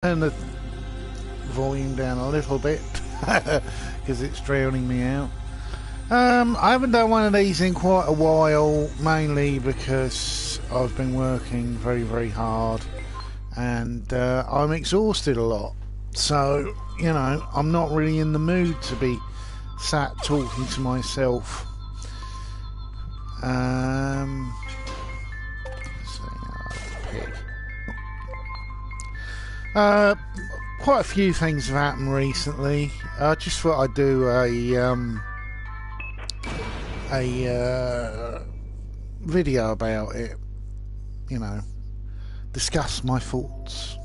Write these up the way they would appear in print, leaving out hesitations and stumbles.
Turn the volume down a little bit because it's drowning me out. I haven't done one of these in quite a while, mainly because I've been working very, very hard and I'm exhausted a lot. So, you know, I'm not really in the mood to be sat talking to myself. Let's see, pig. Quite a few things have happened recently. I just thought I'd do a video about it. You know, discuss my thoughts,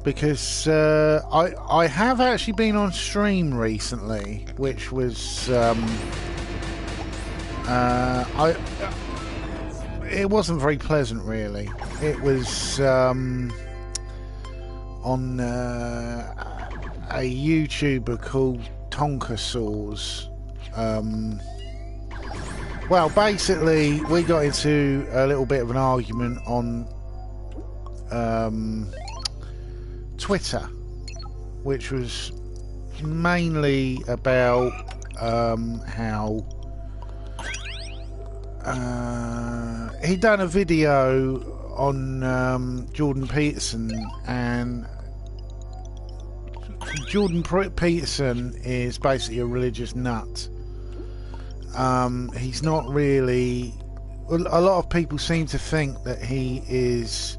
because I have actually been on stream recently, which was it wasn't very pleasant, really. It was on a YouTuber called Tonka Saws. Well, basically, we got into a little bit of an argument on Twitter, which was mainly about how he'd done a video on Jordan Peterson, and Jordan Peterson is basically a religious nut. He's not really... A lot of people seem to think that he is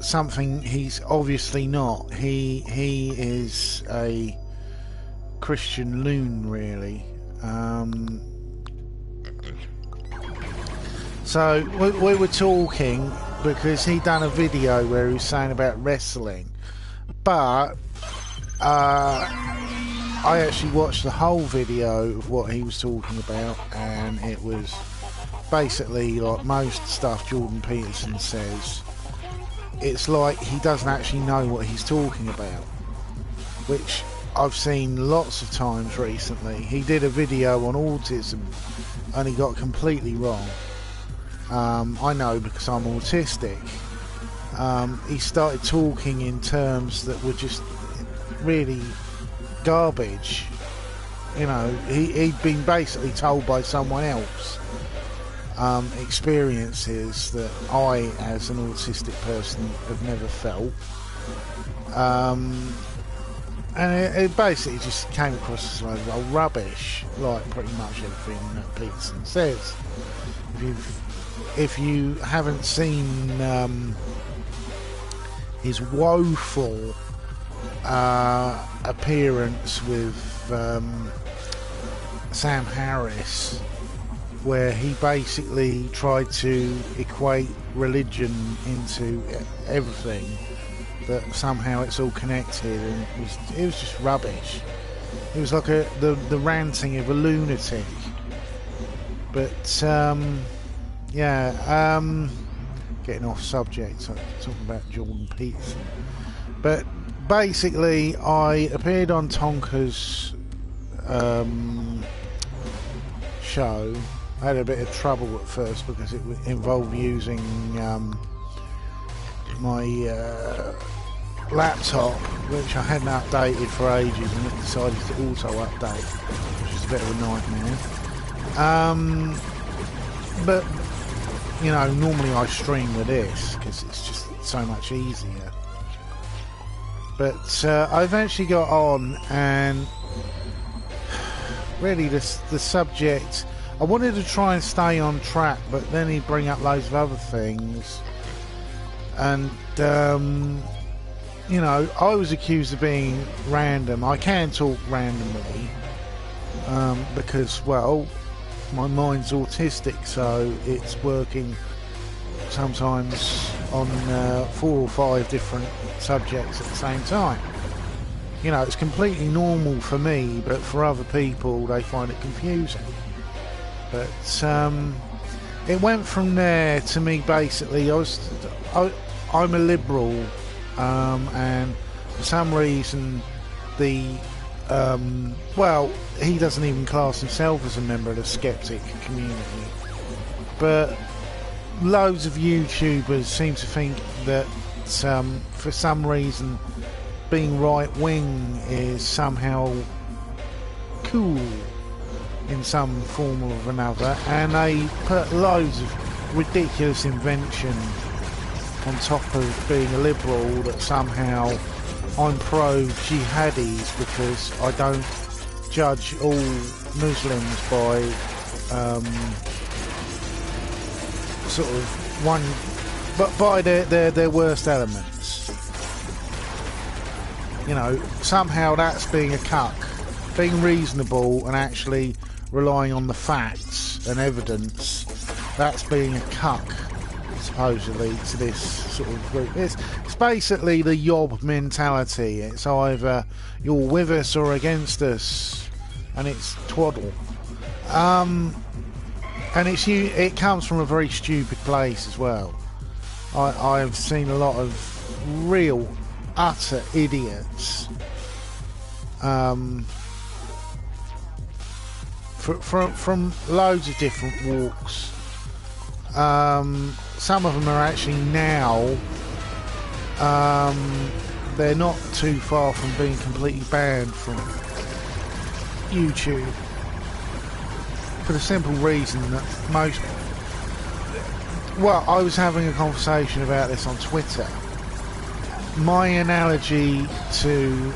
something he's obviously not. He is a Christian loon, really. So we were talking because he'd done a video where he was saying about wrestling, but I actually watched the whole video of what he was talking about, and it was basically like most stuff Jordan Peterson says. It's like he doesn't actually know what he's talking about, which I've seen lots of times recently. He did a video on autism and he got completely wrong. I know because I'm autistic. He started talking in terms that were just really garbage. You know, he'd been basically told by someone else experiences that I, as an autistic person, have never felt. And it basically just came across as a load of rubbish, like pretty much everything that Peterson says. If you haven't seen his woeful appearance with Sam Harris, where he basically tried to equate religion into everything, that somehow it's all connected, and it was just rubbish. It was like the ranting of a lunatic. But yeah, getting off subject, talking about Jordan Peterson. But basically, I appeared on Tonka's show. I had a bit of trouble at first because it involved using my laptop, which I hadn't updated for ages, and it decided to auto-update, which is a bit of a nightmare. But, you know, normally I stream with this because it's just so much easier. But I eventually got on, and really the subject... I wanted to try and stay on track, but then he'd bring up loads of other things. And, you know, I was accused of being random. I can talk randomly because, well, my mind's autistic, so it's working sometimes on 4 or 5 different subjects at the same time. You know, it's completely normal for me, but for other people, they find it confusing. But it went from there to me basically. I'm a liberal, and for some reason well, he doesn't even class himself as a member of the skeptic community, but loads of YouTubers seem to think that for some reason being right-wing is somehow cool in some form or another, and they put loads of ridiculous invention on top of being a liberal, that somehow I'm pro-jihadis because I don't judge all Muslims by sort of one, but by their worst elements. You know, somehow that's being a cuck. Being reasonable and actually relying on the facts and evidence, that's being a cuck, supposedly, to this sort of group. It's basically the yob mentality. It's either you're with us or against us, and it's twaddle. And it comes from a very stupid place as well. I've seen a lot of real utter idiots from loads of different walks. Some of them are actually now they're not too far from being completely banned from YouTube, for the simple reason that I was having a conversation about this on Twitter. My analogy to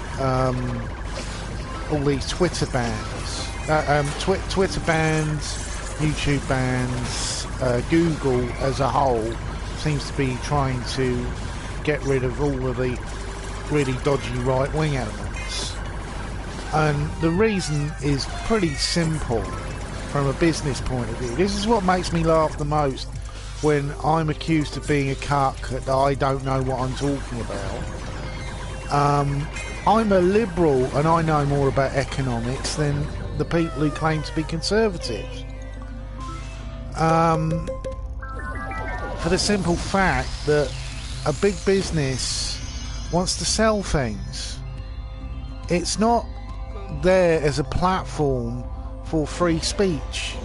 all these Twitter bans, Twitter bans, YouTube bans, Google as a whole seems to be trying to get rid of all of the really dodgy right-wing elements. And the reason is pretty simple from a business point of view. This is what makes me laugh the most, when I'm accused of being a cuck that I don't know what I'm talking about. I'm a liberal and I know more about economics than the people who claim to be conservatives. For the simple fact that a big business wants to sell things. It's not there as a platform for free speech.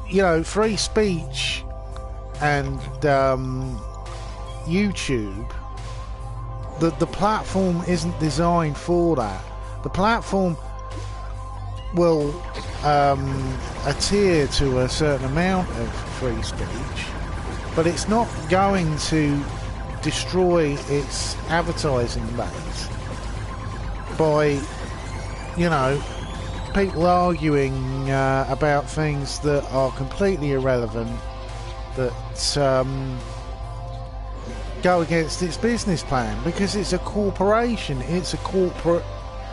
You know, free speech and YouTube, the platform isn't designed for that. The platform will adhere to a certain amount of free speech, but it's not going to destroy its advertising base by, you know, people arguing about things that are completely irrelevant, that go against its business plan, because it's a corporation, it's a corporate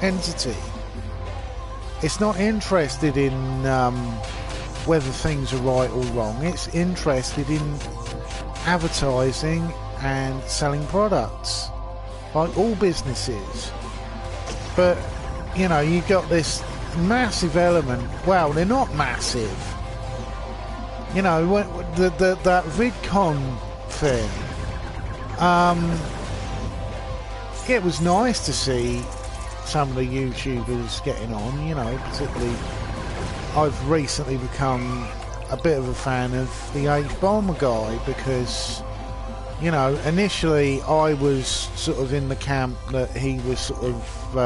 entity. It's not interested in whether things are right or wrong. It's interested in advertising and selling products, like all businesses. But, you know, you've got this massive element. Well, they're not massive. You know, that VidCon thing. It was nice to see some of the YouTubers getting on. You know, particularly, I've recently become a bit of a fan of the H-Bomber guy, because, you know, initially I was sort of in the camp that he was sort of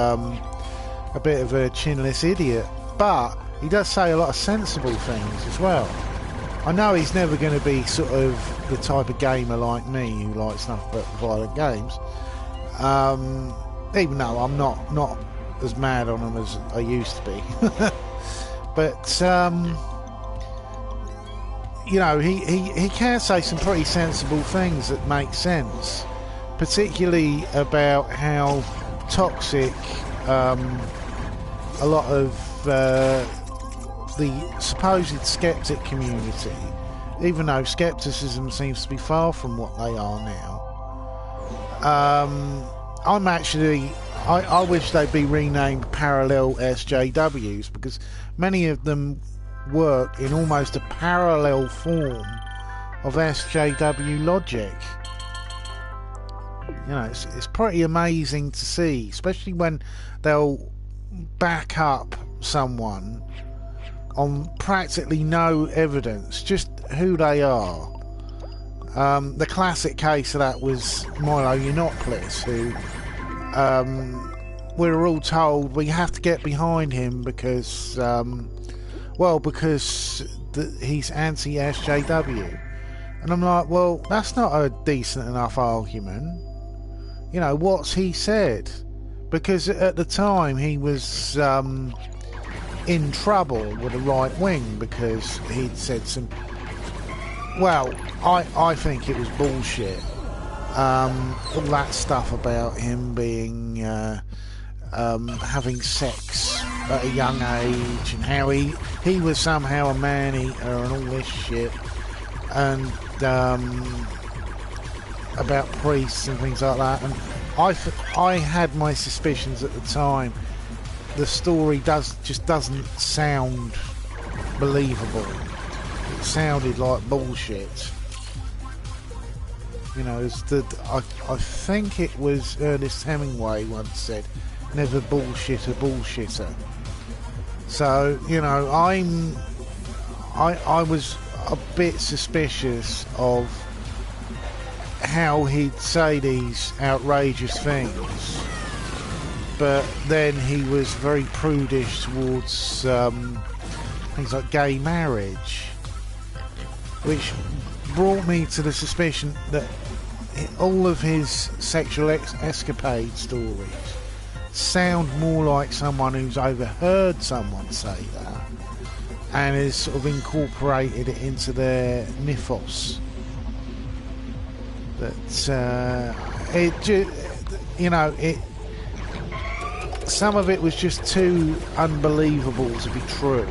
a bit of a chinless idiot, but he does say a lot of sensible things as well. I know he's never going to be sort of the type of gamer like me who likes nothing but violent games, even though I'm not as mad on him as I used to be. But you know, he can say some pretty sensible things that make sense, particularly about how toxic a lot of the supposed skeptic community, even though skepticism seems to be far from what they are now. I wish they'd be renamed parallel SJWs, because many of them work in almost a parallel form of SJW logic. You know, it's pretty amazing to see, especially when they'll back up someone on practically no evidence, just who they are. The classic case of that was Milo Yiannopoulos, who we were all told we have to get behind him because, he's anti-SJW. And I'm like, well, that's not a decent enough argument. You know, what's he said? Because at the time he was in trouble with the right wing because he'd said some... Well, I think it was bullshit. All that stuff about him being... having sex at a young age and how he was somehow a man-eater and all this shit. And about priests and things like that, and I had my suspicions at the time. The story just doesn't sound believable. It sounded like bullshit. You know, I think it was Ernest Hemingway once said, "Never bullshit a bullshitter." So you know, I was a bit suspicious of how he'd say these outrageous things, but then he was very prudish towards things like gay marriage, which brought me to the suspicion that all of his sexual escapade stories sound more like someone who's overheard someone say that and has sort of incorporated it into their mythos. That some of it was just too unbelievable to be true.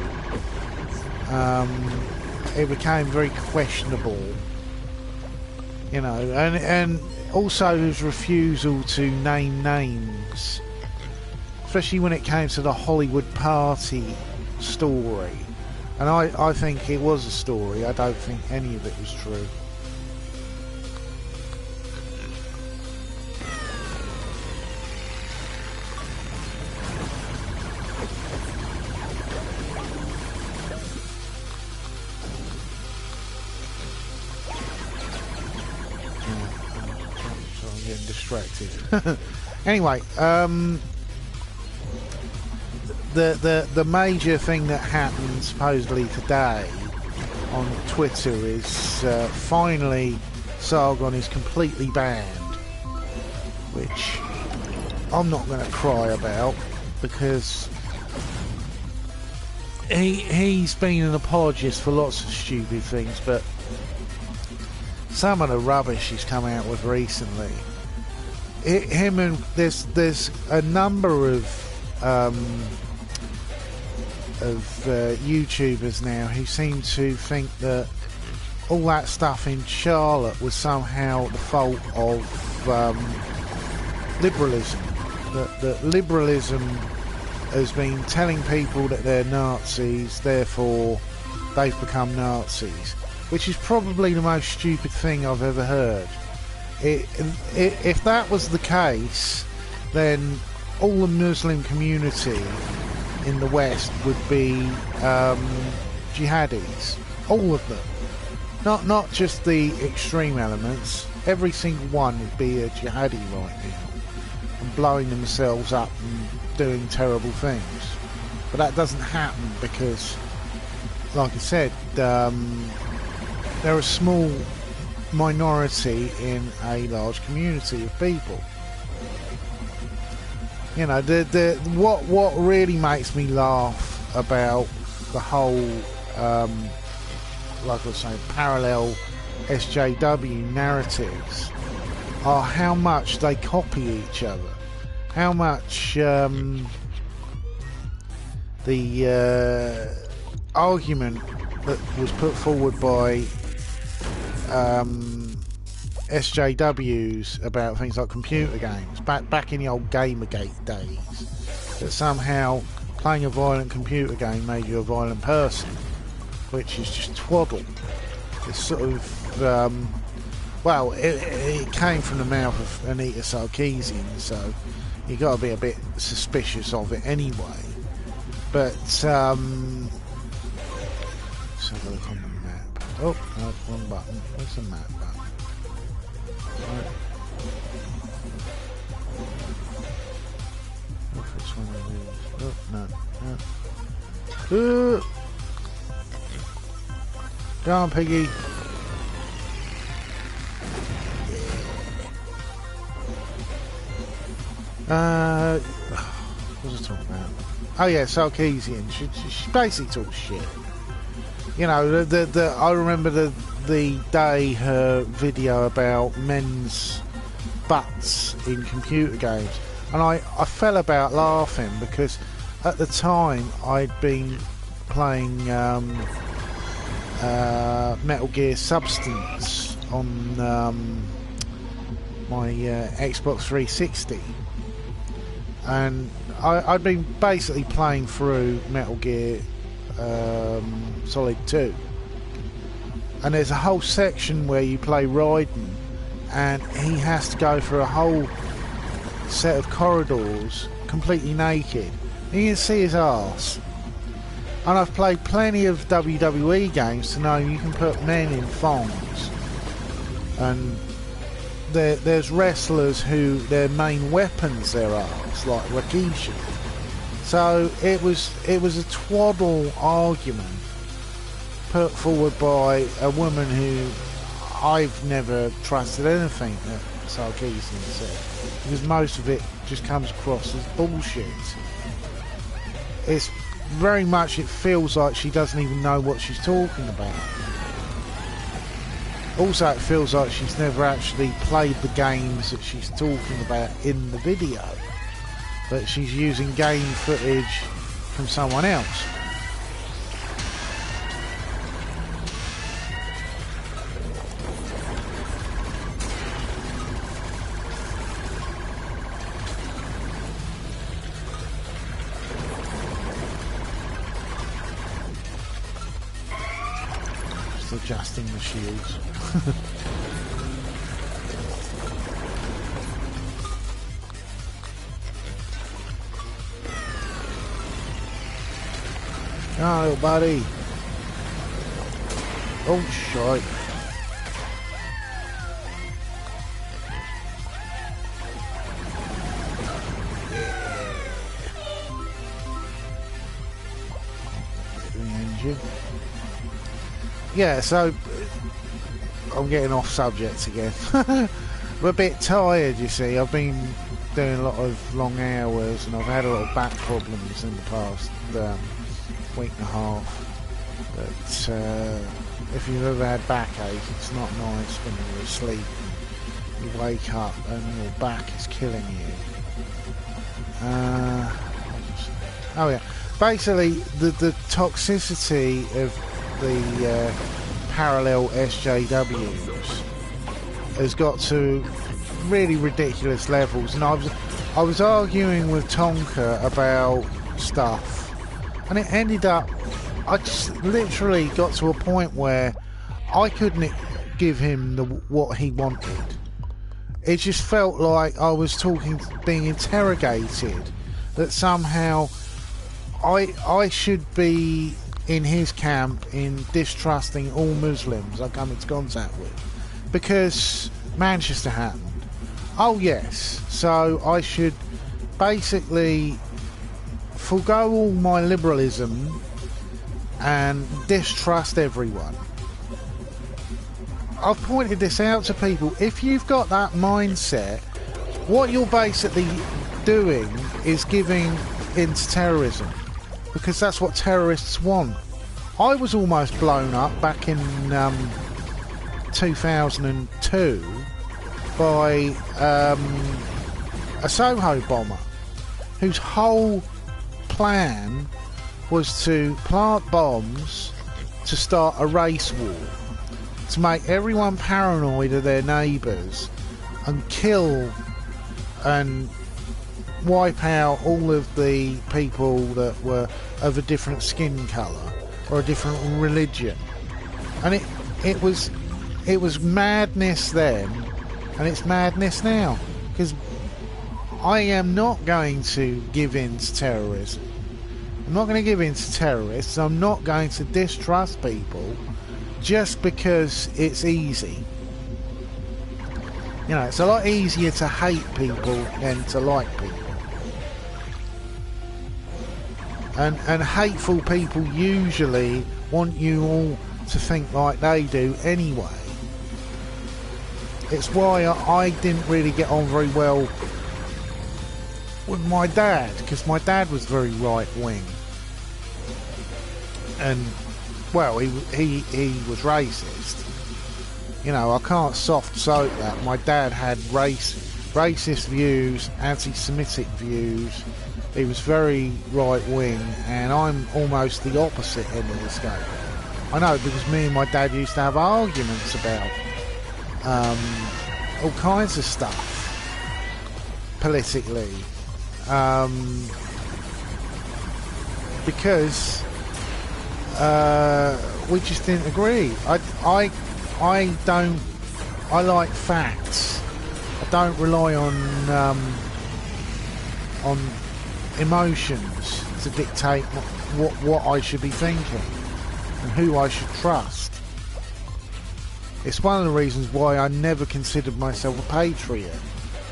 It became very questionable, you know, and also his refusal to name names, especially when it came to the Hollywood party story. And I think it was a story. I don't think any of it was true. So I'm getting distracted. Anyway, the major thing that happened supposedly today on Twitter is finally Sargon is completely banned, which I'm not going to cry about because he's been an apologist for lots of stupid things, but some of the rubbish he's come out with recently, him and there's a number of YouTubers now who seem to think that all that stuff in Charlotte was somehow the fault of liberalism. That liberalism has been telling people that they're Nazis, therefore they've become Nazis, which is probably the most stupid thing I've ever heard. If that was the case, then all the Muslim community in the West would be jihadis, all of them, not just the extreme elements. Every single one would be a jihadi right now and blowing themselves up and doing terrible things. But that doesn't happen because, like I said, they're a small minority in a large community of people. You know, what really makes me laugh about the whole, like I was saying, parallel SJW narratives are how much they copy each other, how much the argument that was put forward by SJWs about things like computer games back in the old Gamergate days, that somehow playing a violent computer game made you a violent person, which is just twaddle. It's sort of well, it came from the mouth of Anita Sarkeesian, so you got to be a bit suspicious of it anyway. But let's have a look on the map. Oh, no, wrong button. Where's the map button? Right. If it's one of these. Oh, no. Go on, Piggy. What was I talking about? Oh yeah, Sarkeesian. She basically talks shit. You know, I remember the day her video about men's butts in computer games, and I fell about laughing because at the time I'd been playing Metal Gear Substance on my Xbox 360, and I'd been basically playing through Metal Gear Solid 2, and there's a whole section where you play Raiden and he has to go through a whole set of corridors completely naked. And you can see his arse. And I've played plenty of WWE games to know you can put men in thongs. And there's wrestlers who their main weapon's their arse, like Rikishi. So it was a twaddle argument put forward by a woman who I've never trusted anything that Sarkeesian said, because most of it just comes across as bullshit. It's very much, it feels like she doesn't even know what she's talking about. Also, it feels like she's never actually played the games that she's talking about in the video, but she's using game footage from someone else. Adjusting the shields. Oh, little buddy. Oh, shite. The engine. Yeah, so I'm getting off subject again. I'm a bit tired, you see. I've been doing a lot of long hours and I've had a lot of back problems in the past week and a half. But if you've ever had backache, it's not nice when you're asleep. You wake up and your back is killing you. Oh yeah, basically the toxicity of the parallel SJWs has got to really ridiculous levels, and I was arguing with Tonka about stuff, and it ended up, I just literally got to a point where I couldn't give him what he wanted. It just felt like I was being interrogated, that somehow I should be in his camp in distrusting all Muslims I come into contact with because Manchester happened. Oh yes, so I should basically forgo all my liberalism and distrust everyone. I've pointed this out to people. If you've got that mindset, what you're basically doing is giving into terrorism, because that's what terrorists want. I was almost blown up back in 2002 by a Soho bomber whose whole plan was to plant bombs to start a race war, to make everyone paranoid of their neighbours and kill and wipe out all of the people that were of a different skin colour or a different religion. And it was madness then, and it's madness now, because I am not going to give in to terrorism. I'm not going to give in to terrorists. I'm not going to distrust people just because it's easy. You know, it's a lot easier to hate people than to like people. And hateful people usually want you all to think like they do anyway. It's why I didn't really get on very well with my dad, because my dad was very right-wing. And, well, he was racist. You know, I can't soft soap that. My dad had racist views, anti-Semitic views. He was very right-wing, and I'm almost the opposite end of the scale. I know, because me and my dad used to have arguments about all kinds of stuff politically, because we just didn't agree. I like facts. I don't rely on emotions to dictate what I should be thinking and who I should trust. It's one of the reasons why I never considered myself a patriot,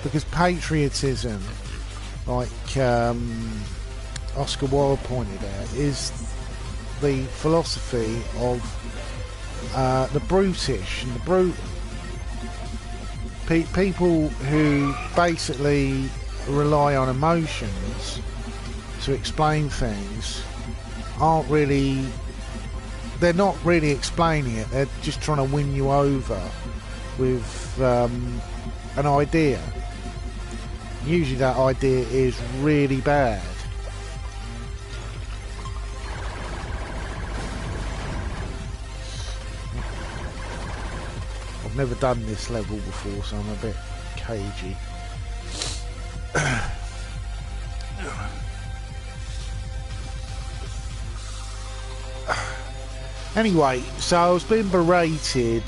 because patriotism, like Oscar Wilde pointed out, is the philosophy of the brutish and the brutal. People who basically rely on emotions to explain things they're not really explaining it, they're just trying to win you over with an idea. Usually that idea is really bad. I've never done this level before, so I'm a bit cagey. Anyway, so I was being berated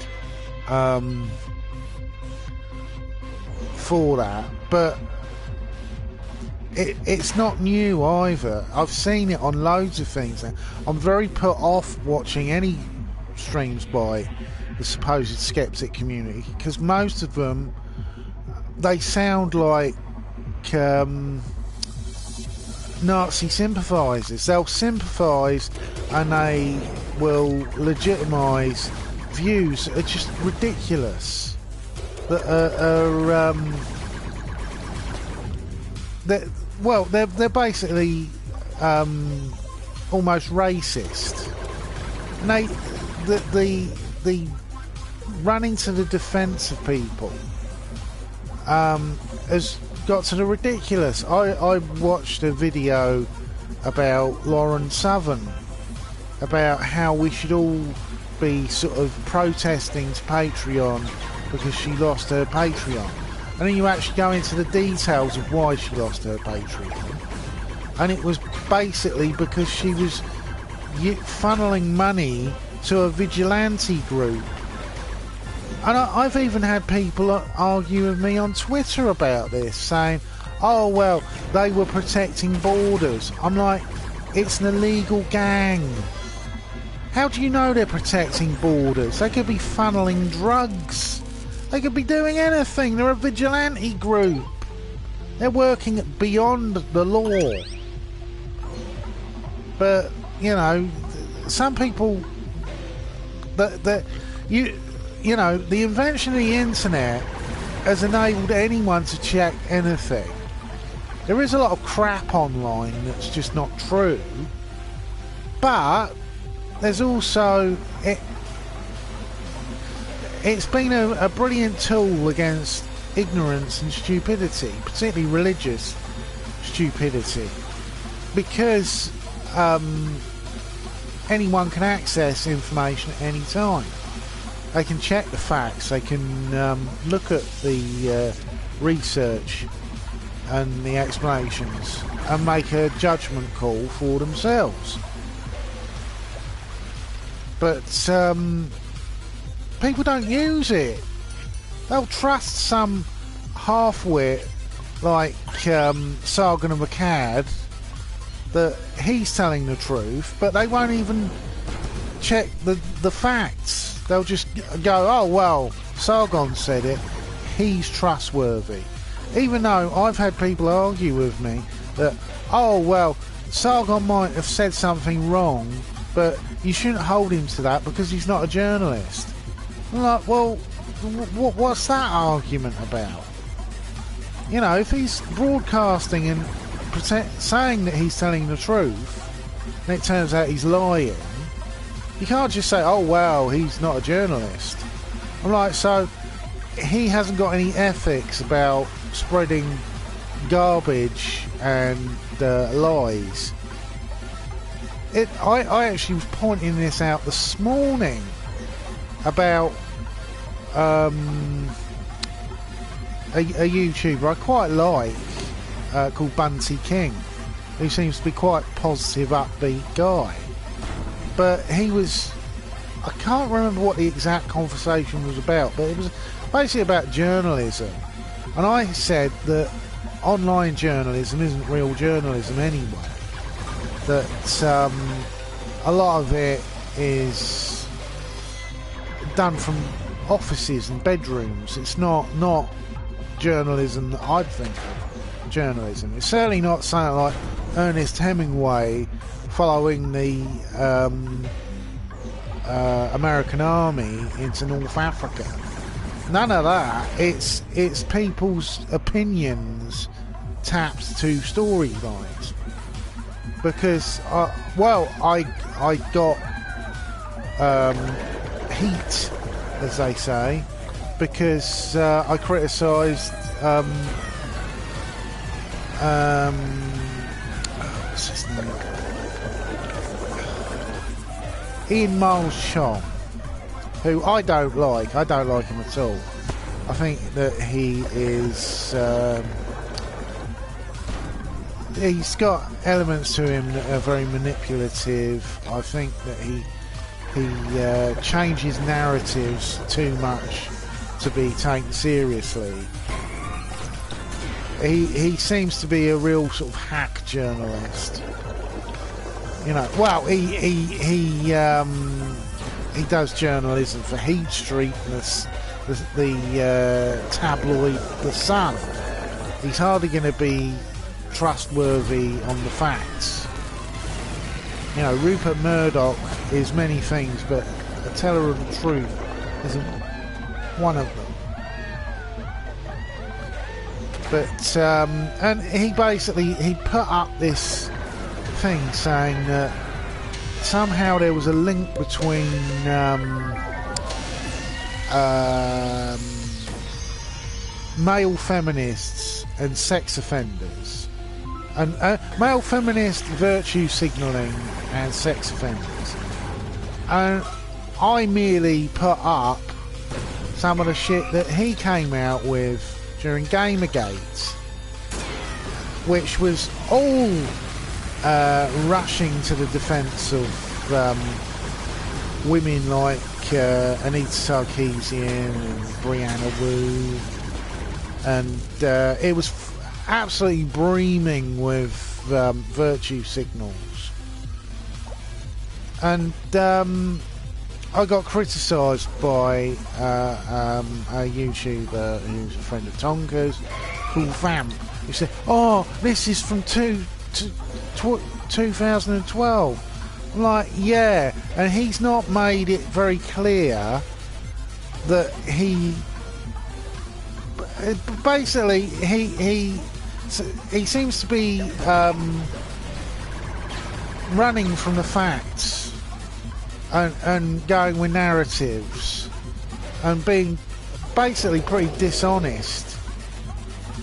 for that, but it's not new either. I've seen it on loads of things. I'm very put off watching any streams by the supposed skeptic community, because most of them, they sound like Nazi sympathisers. They'll sympathise and they will legitimise views that are just ridiculous, that they're basically almost racist, and the running to the defence of people has got to the ridiculous. I watched a video about Lauren Southern, about how we should all be sort of protesting to Patreon because she lost her Patreon. And then you actually go into the details of why she lost her Patreon. And it was basically because she was funneling money to a vigilante group. And I've even had people argue with me on Twitter about this, saying, oh, well, they were protecting borders. I'm like, it's an illegal gang. How do you know they're protecting borders? They could be funneling drugs. They could be doing anything. They're a vigilante group. They're working beyond the law. But, you know, some people... You know, the invention of the internet has enabled anyone to check anything. There is a lot of crap online that's just not true. But there's also... It's been a brilliant tool against ignorance and stupidity, particularly religious stupidity, because anyone can access information at any time. They can check the facts, they can look at the research and the explanations and make a judgment call for themselves. But people don't use it. They'll trust some half-wit like Sargon of Akkad that he's telling the truth, but they won't even check the facts. They'll just go, oh well, Sargon said it, he's trustworthy. Even though I've had people argue with me that, oh well, Sargon might have said something wrong, but you shouldn't hold him to that because he's not a journalist. I'm like, well, what's that argument about? You know, if he's broadcasting and saying that he's telling the truth, and it turns out he's lying, you can't just say, oh well, he's not a journalist. I'm like, so he hasn't got any ethics about spreading garbage and lies. I actually was pointing this out this morning about a YouTuber I quite like called Bunty King, who seems to be quite positive, upbeat guy. But he was, I can't remember what the exact conversation was about, but it was basically about journalism. And I said that online journalism isn't real journalism anyway. That a lot of it is done from offices and bedrooms. It's not journalism that I'd think of journalism. It's certainly not something like Ernest Hemingway following the American army into North Africa. None of that. It's people's opinions tapped to storylines. Because I got heat, as they say, because I criticised what's his name? Ian Miles Chong, who I don't like. I don't like him at all. I think that he is he's got elements to him that are very manipulative. I think that he changes narratives too much to be taken seriously. He seems to be a real sort of hack journalist. You know, well, he does journalism for Heat Street and the tabloid The Sun. He's hardly going to be trustworthy on the facts. You know, Rupert Murdoch is many things, but a teller of the truth isn't one of them. But and he put up this thing saying that somehow there was a link between male feminists and sex offenders. And male feminist virtue signalling and sex offenders. And I merely put up some of the shit that he came out with during Gamergate, which was all rushing to the defence of women like Anita Sarkeesian and Brianna Wu, and it was absolutely breaming with virtue signals. And I got criticised by a YouTuber who's a friend of Tonka's called Vamp, who said, oh, this is from 2012. I'm like, yeah, and he's not made it very clear that he basically he seems to be running from the facts and going with narratives and being basically pretty dishonest,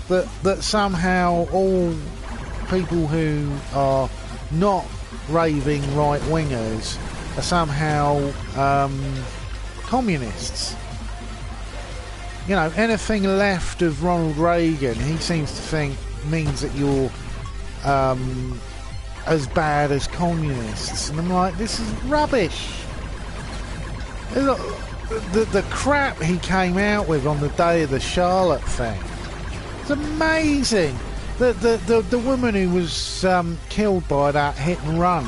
that somehow all people who are not raving right-wingers are somehow communists. You know, anything left of Ronald Reagan, he seems to think means that you're as bad as communists. And I'm like, this is rubbish. Look, the crap he came out with on the day of the Charlotte thing, it's amazing. The woman who was killed by that hit and run,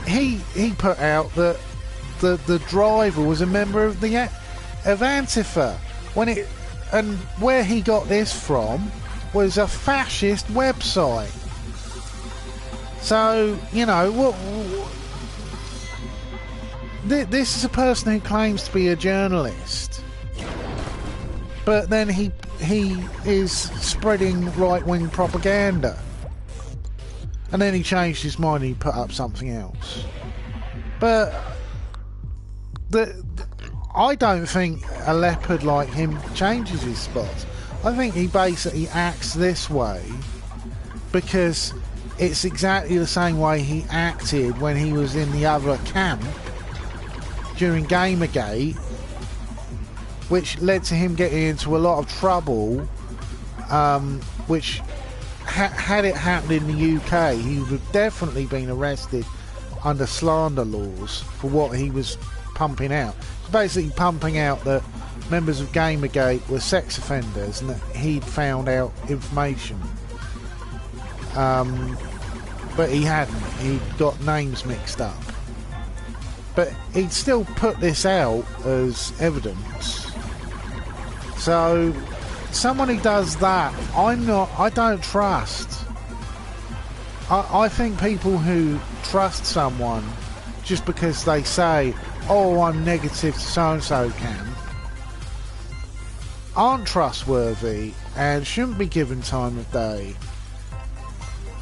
he put out that the driver was a member of the of Antifa. And where he got this from was a fascist website. So, you know, this is a person who claims to be a journalist, but then he is spreading right-wing propaganda. And then he changed his mind and he put up something else. But I don't think a leopard like him changes his spots. I think he basically acts this way because it's exactly the same way he acted when he was in the other camp during Gamergate, which led to him getting into a lot of trouble, which had it happened in the UK, he would have definitely been arrested under slander laws for what he was pumping out. Basically pumping out that members of Gamergate were sex offenders and that he'd found out information. But he hadn't. He'd got names mixed up. But he'd still put this out as evidence. So someone who does that, I don't trust. I think people who trust someone just because they say, oh, I'm negative to so-and-so camp, aren't trustworthy and shouldn't be given time of day.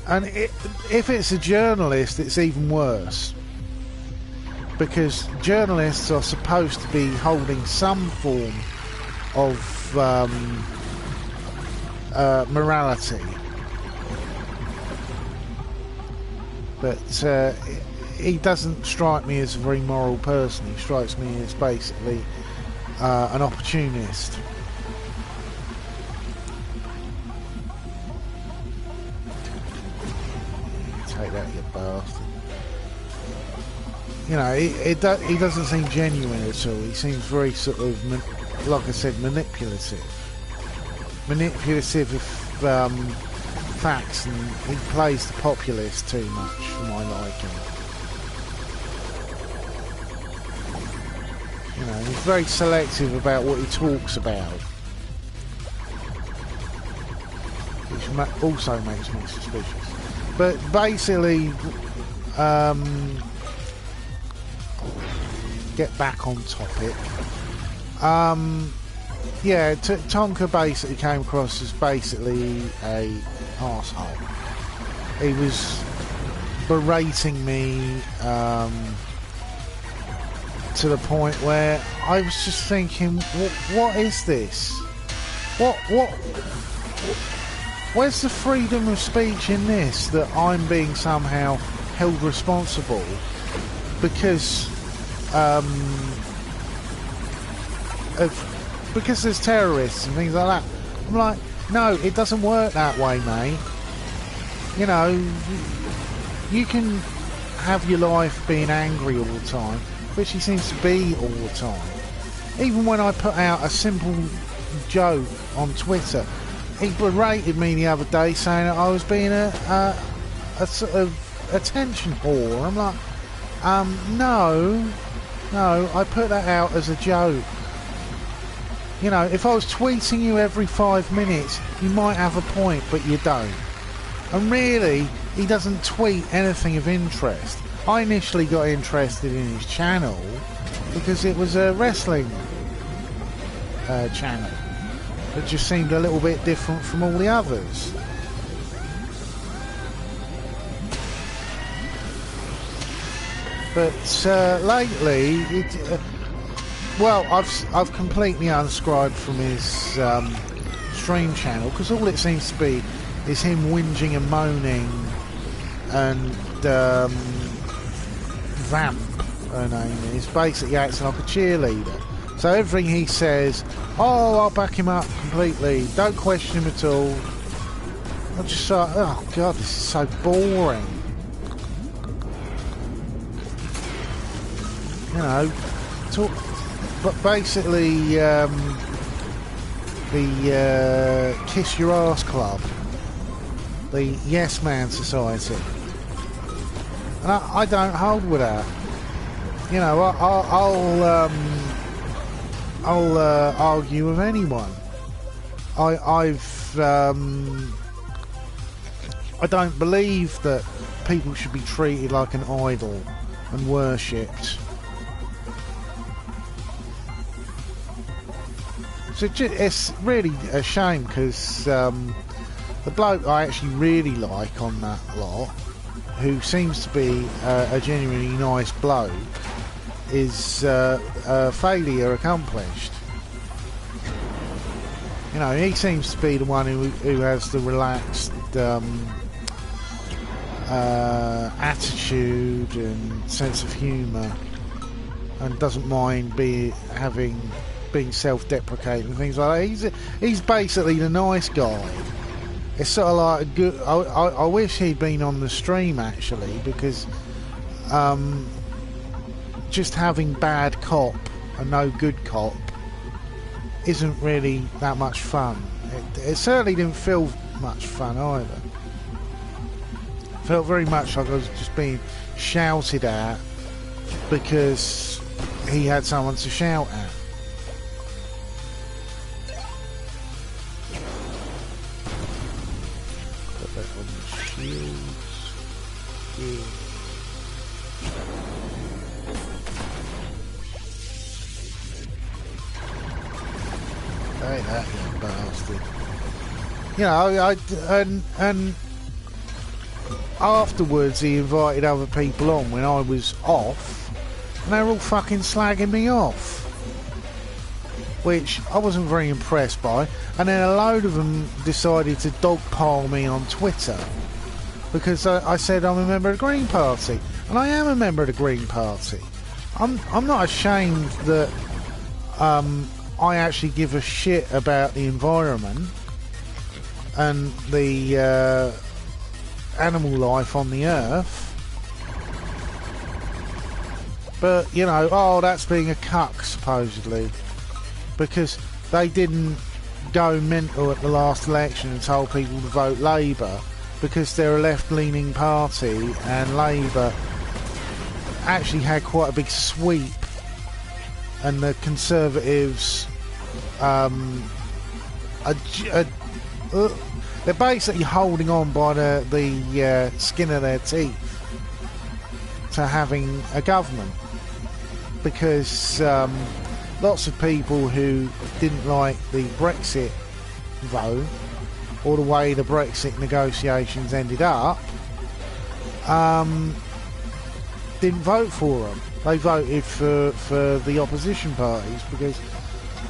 And if it's a journalist, it's even worse. Because journalists are supposed to be holding some form of morality. But he doesn't strike me as a very moral person. He strikes me as basically an opportunist. Take that, you bastard. You know, he doesn't seem genuine at all. He seems very sort of, like I said, manipulative. Manipulative of facts, and he plays the populist too much for my liking. You know, he's very selective about what he talks about, which also makes me suspicious. But basically, get back on topic. Yeah, Tonka basically came across as basically a arsehole. He was berating me to the point where I was just thinking, what is this? Where's the freedom of speech in this, that I'm being somehow held responsible because because there's terrorists and things like that? I'm like, no, it doesn't work that way, mate. You know, you can have your life being angry all the time, which he seems to be all the time. Even when I put out a simple joke on Twitter, he berated me the other day saying that I was being a sort of attention whore. I'm like, no, I put that out as a joke. You know, if I was tweeting you every 5 minutes, you might have a point, but you don't. And really, he doesn't tweet anything of interest. I initially got interested in his channel because it was a wrestling channel. It just seemed a little bit different from all the others. But lately, well, I've completely unsubscribed from his stream channel because all it seems to be is him whinging and moaning, and Vamp, her name is, basically acting like a cheerleader. So everything he says, oh, I'll back him up completely, don't question him at all. I'm just like, oh god, this is so boring. You know, but basically the Kiss Your Ass Club, the Yes Man Society, and I don't hold with that. You know, I'll argue with anyone. I don't believe that people should be treated like an idol and worshipped. So it's really a shame, because the bloke I actually really like on that lot, who seems to be a genuinely nice bloke, is failure accomplished. You know, he seems to be the one who has the relaxed attitude and sense of humour, and doesn't mind being self-deprecating and things like that. He's basically the nice guy. It's sort of like a good. I wish he'd been on the stream actually, because just having bad cop and no good cop isn't really that much fun. It certainly didn't feel much fun either. It felt very much like I was just being shouted at because he had someone to shout at. Put that on the shields. Yeah. Hey, that young bastard. You know, and afterwards he invited other people on when I was off, and they were all fucking slagging me off, which I wasn't very impressed by. And then a load of them decided to dogpile me on Twitter because I said I'm a member of the Green Party, and I am a member of the Green Party. I'm not ashamed that I actually give a shit about the environment and the animal life on the earth. But, you know, oh, that's being a cuck, supposedly, because they didn't go mental at the last election and told people to vote Labour because they're a left-leaning party, and Labour actually had quite a big sweep, and the Conservatives they're basically holding on by the skin of their teeth to having a government, because lots of people who didn't like the Brexit vote or the way the Brexit negotiations ended up didn't vote for them. They voted for the opposition parties because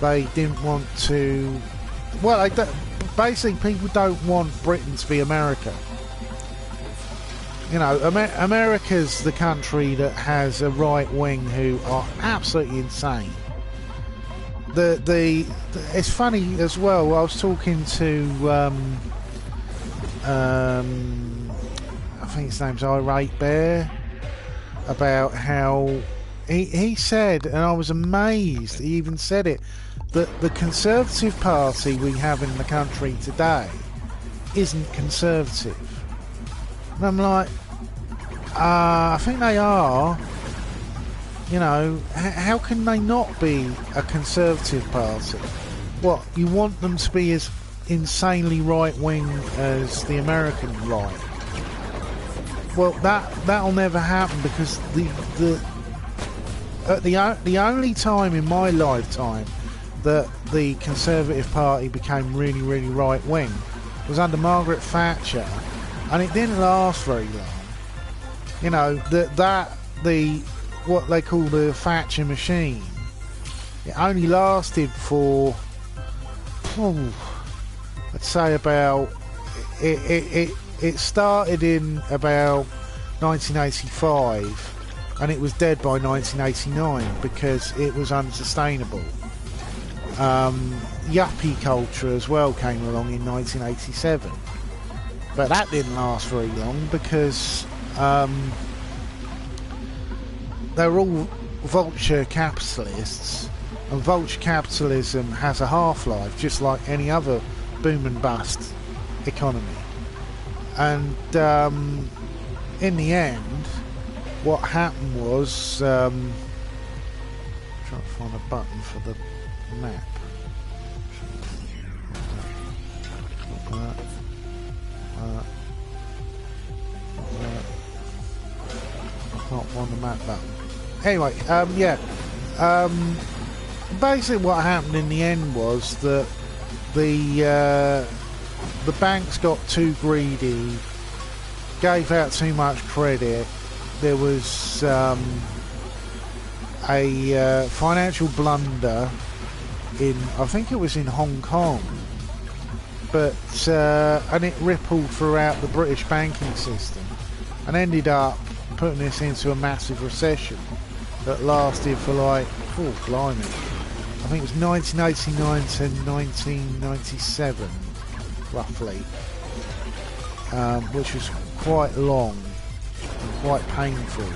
they didn't want to. Well, basically, people don't want Britain to be America. You know, America's the country that has a right wing who are absolutely insane. It's funny as well. I was talking to I think his name's Irate Bear, about how he said, and I was amazed, he even said it, that the Conservative Party we have in the country today isn't conservative. And I'm like, I think they are. You know, how can they not be a Conservative Party? What, you want them to be as insanely right-wing as the American right? Well, that'll never happen, because the only time in my lifetime that the Conservative Party became really, really right-wing was under Margaret Thatcher, and it didn't last very long. You know, what they call the Thatcher machine, it only lasted for, I'd say about, it started in about 1985, and it was dead by 1989 because it was unsustainable. Yuppie culture as well came along in 1987, but that didn't last very long because they were all vulture capitalists, and vulture capitalism has a half-life just like any other boom and bust economy. And in the end, what happened was, trying to find a button for the map. I can't find the map button. Anyway, yeah. Basically what happened in the end was that the banks got too greedy, gave out too much credit. There was a financial blunder in, I think it was in Hong Kong, but and it rippled throughout the British banking system and ended up putting us into a massive recession that lasted for like, oh blimey, I think it was 1989 to 1997 roughly, which was quite long and quite painful,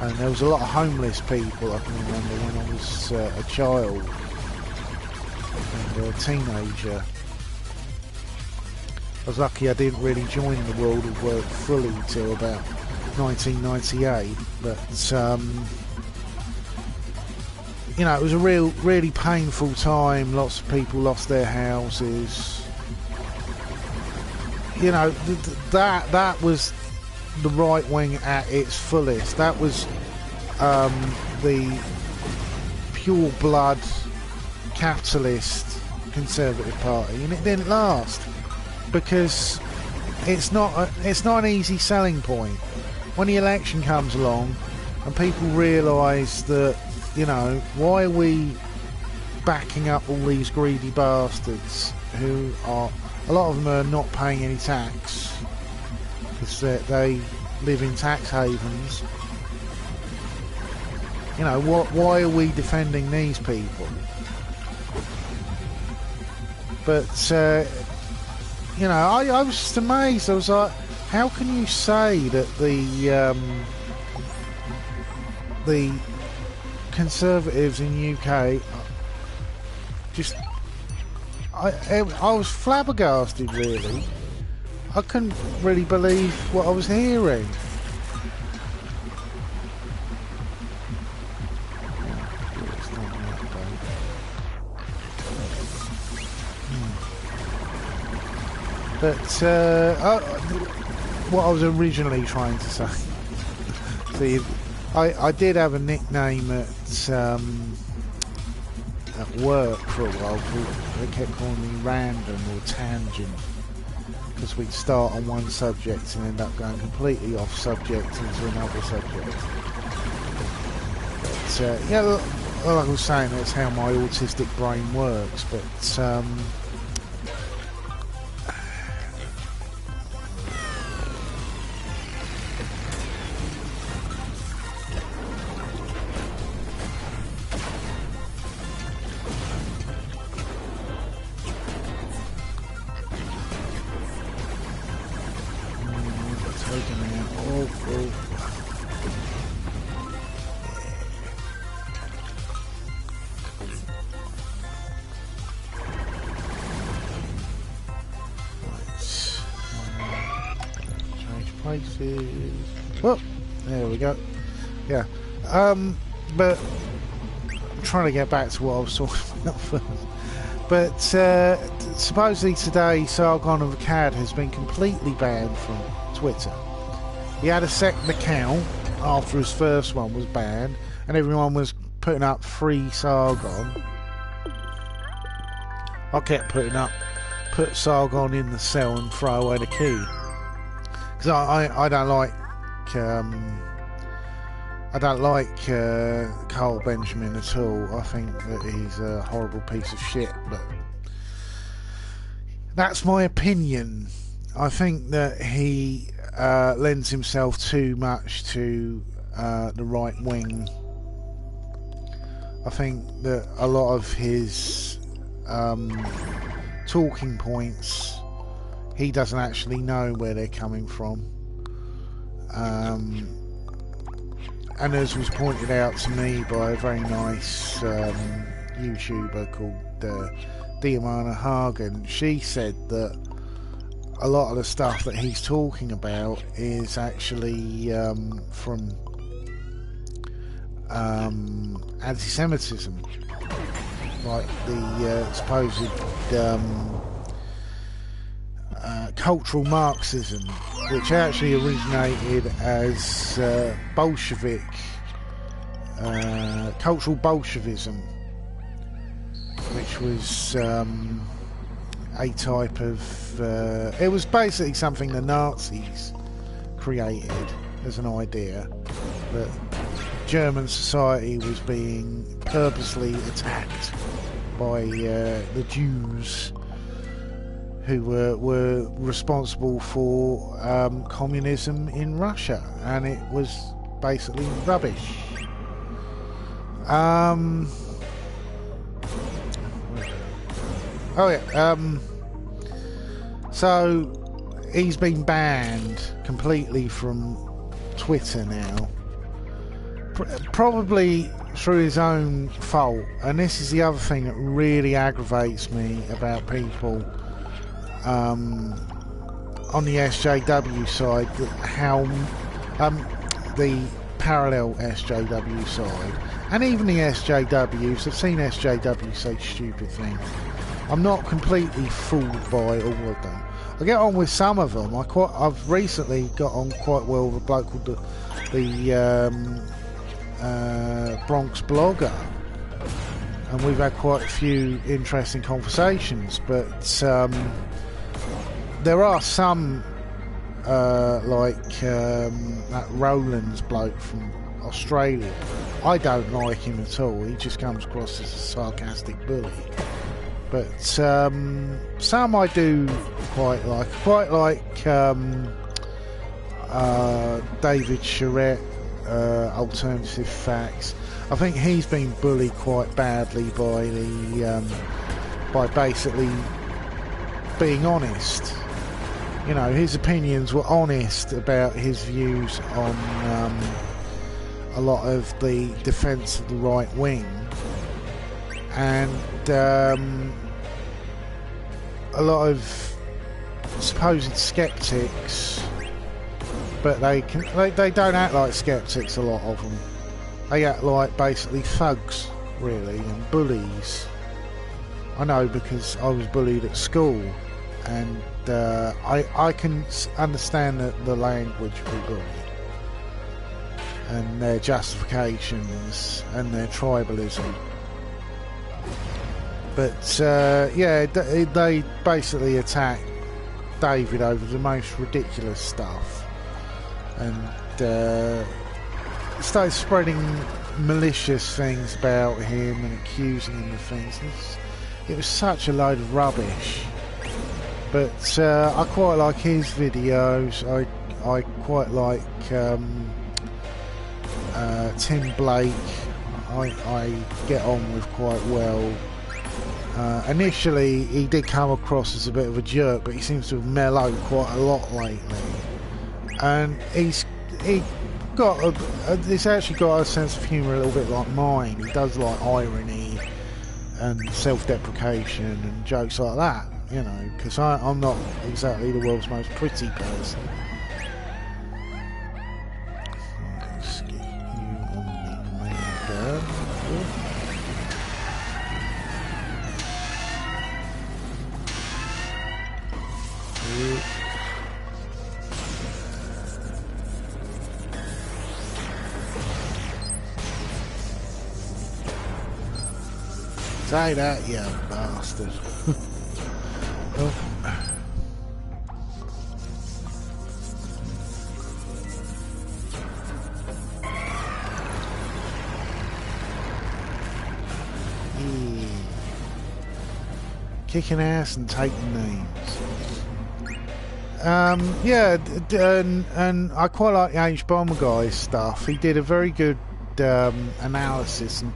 and there was a lot of homeless people. I can remember when I was a child and a teenager. I was lucky I didn't really join the world of work fully till about 1998, but you know, it was a really painful time. Lots of people lost their houses. You know, that was the right wing at its fullest. That was the pure blood capitalist Conservative Party, and it didn't last because it's not an easy selling point when the election comes along and people realise that, you know, why are we backing up all these greedy bastards who are, a lot of them are not paying any tax because they live in tax havens. You know, why are we defending these people? But you know, I was just amazed. I was like, how can you say that the Conservatives in UK just... I was flabbergasted, really. I couldn't really believe what I was hearing. But what I was originally trying to say, see, I did have a nickname at work for a while. They kept calling me Random or Tangent, because we'd start on one subject and end up going completely off subject into another subject. But yeah, like I was saying, that's how my autistic brain works. But well, there we go. Yeah, but I'm trying to get back to what I was talking about first. But supposedly today, Sargon of Akkad has been completely banned from Twitter. He had a second account after his first one was banned, and everyone was putting up free Sargon. I kept put Sargon in the cell and throw away the key. Because I don't like Carl Benjamin at all. I think that he's a horrible piece of shit, but that's my opinion. I think that he lends himself too much to the right wing. I think that a lot of his talking points, he doesn't actually know where they're coming from. And as was pointed out to me by a very nice YouTuber called Diamana Hagen, she said that a lot of the stuff that he's talking about is actually from anti-Semitism. like the supposed cultural Marxism, which actually originated as Bolshevik, cultural Bolshevism, which was a type of... it was basically something the Nazis created as an idea, that German society was being purposely attacked by the Jews, who were responsible for communism in Russia, and it was basically rubbish. So he's been banned completely from Twitter now, probably through his own fault. And this is the other thing that really aggravates me about people on the SJW side, how the parallel SJW side, and even the SJWs. I've seen SJWs say stupid things. I'm not completely fooled by all of them. I get on with some of them. I've recently got on quite well with a bloke called the Bronx Blogger, and we've had quite a few interesting conversations. But there are some like that Roland's bloke from Australia. I don't like him at all. He just comes across as a sarcastic bully. But some I do quite like. Quite like David Charette, Alternative Facts. I think he's been bullied quite badly by the by basically being honest. You know, his opinions were honest about his views on a lot of the defence of the right wing, and a lot of supposed skeptics, but they don't act like skeptics, a lot of them. They act like basically thugs, really, and bullies. I know, because I was bullied at school, and I can understand the language of bullying and their justifications and their tribalism. But yeah, they basically attack David over the most ridiculous stuff, and started spreading malicious things about him and accusing him of things. It was such a load of rubbish. But I quite like his videos. I quite like Tim Blake. I get on with quite well. Initially he did come across as a bit of a jerk, but he seems to have mellowed quite a lot lately, and he's actually got a sense of humour a little bit like mine. He does like irony and self-deprecation and jokes like that, you know, because I'm not exactly the world's most pretty person. Say that, you bastard. Oh. Yeah. Kicking ass and taking names. Yeah, and I quite like the H-Bomber guy's stuff. He did a very good analysis and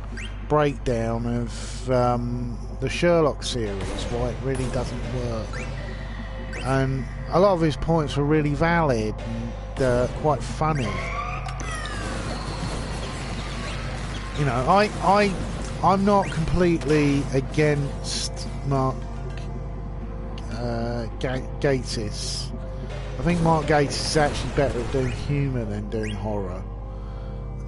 breakdown of the Sherlock series, why it really doesn't work, and a lot of his points were really valid and quite funny. You know, I'm not completely against Mark Gatiss. I think Mark Gatiss is actually better at doing humour than doing horror.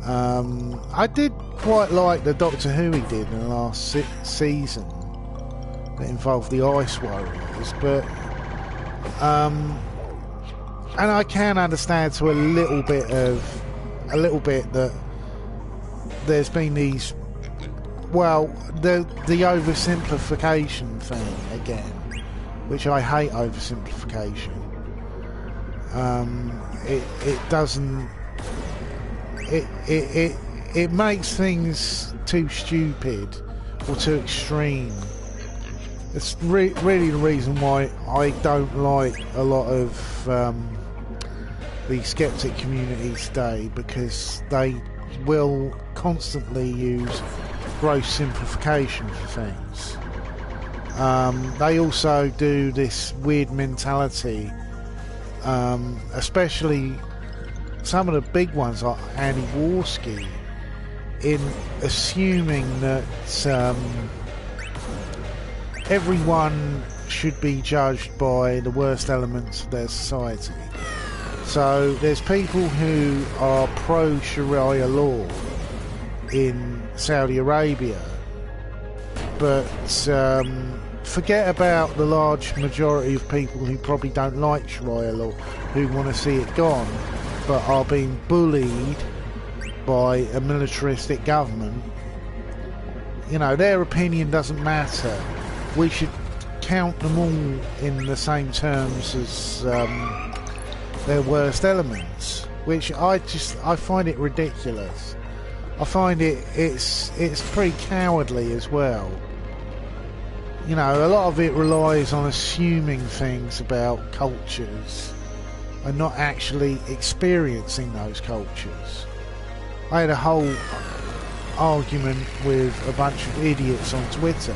I did quite like the Doctor Who he did in the last season that involved the Ice Warriors, but and I can understand to a little bit that there's been these, well, the oversimplification thing again, which I hate oversimplification. It makes things too stupid or too extreme. It's really the reason why I don't like a lot of the skeptic community today, because they will constantly use gross simplification for things. They also do this weird mentality, especially some of the big ones like Andy Warski, in assuming that everyone should be judged by the worst elements of their society. So there's people who are pro-Sharia law in Saudi Arabia, but forget about the large majority of people who probably don't like Sharia law, who want to see it gone, but are being bullied by a militaristic government. You know, their opinion doesn't matter. We should count them all in the same terms as their worst elements, which I find it ridiculous. I find it's pretty cowardly as well. You know, a lot of it relies on assuming things about cultures and not actually experiencing those cultures. I had a whole argument with a bunch of idiots on Twitter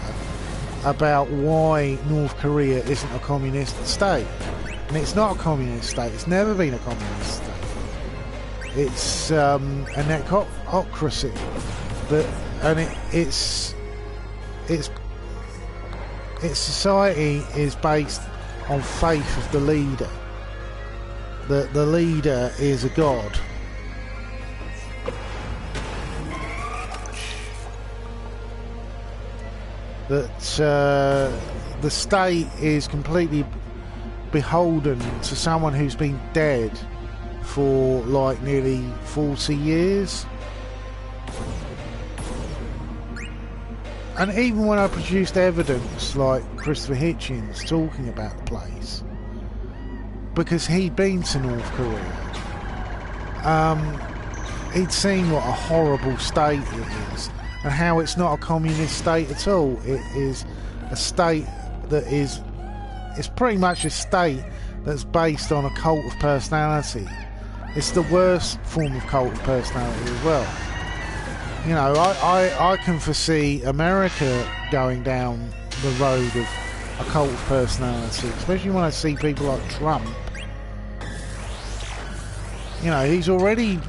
about why North Korea isn't a communist state. And it's not a communist state. It's never been a communist state. It's a necrocracy. Its society is based on faith of the leader. The leader is a god. That the state is completely beholden to someone who's been dead for like nearly 40 years. And even when I produced evidence like Christopher Hitchens talking about the place, because he'd been to North Korea, he'd seen what a horrible state it is, and how it's not a communist state at all. It is a state that is, it's pretty much a state that's based on a cult of personality. It's the worst form of cult of personality as well. You know, I can foresee America going down the road of a cult of personality, especially when I see people like Trump. You know, he's already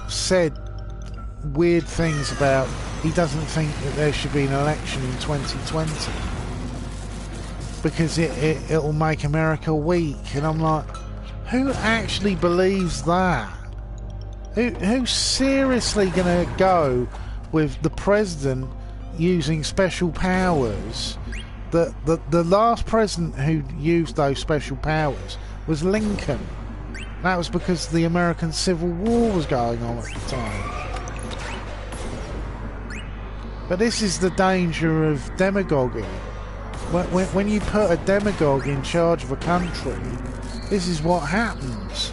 said weird things about he doesn't think that there should be an election in 2020 because it'll make America weak. And I'm like, who actually believes that? Who's seriously going to go with the president using special powers? The last president who used those special powers was Lincoln. That was because the American Civil War was going on at the time. But this is the danger of demagoguing. When you put a demagogue in charge of a country, this is what happens.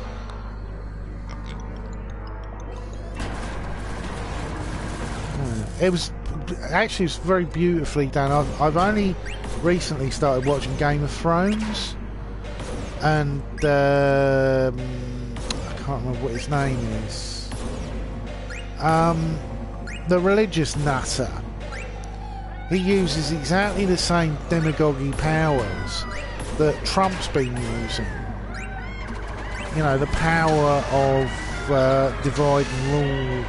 It was very beautifully done. I've only recently started watching Game of Thrones, and I can't remember what his name is. The religious nutter. He uses exactly the same demagoguey powers that Trump's been using. You know, the power of divide and rule,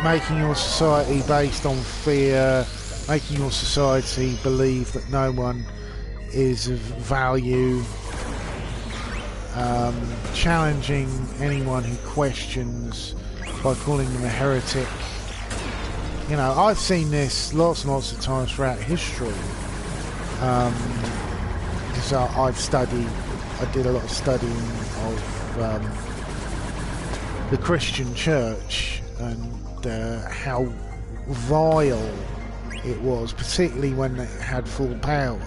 making your society based on fear, making your society believe that no one is of value, challenging anyone who questions by calling them a heretic. You know, I've seen this lots and lots of times throughout history. Because I did a lot of studying of the Christian church and how vile it was, particularly when it had full power.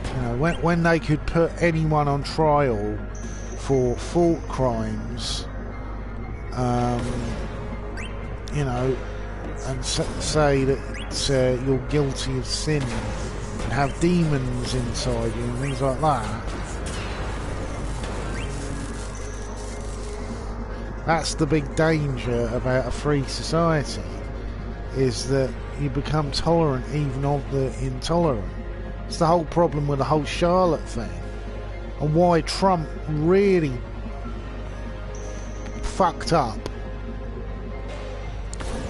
You know, when they could put anyone on trial for thought crimes, you know, and say that you're guilty of sin and have demons inside you and things like that. That's the big danger about a free society, is that you become tolerant even of the intolerant. It's the whole problem with the whole Charlotte thing, and why Trump really fucked up.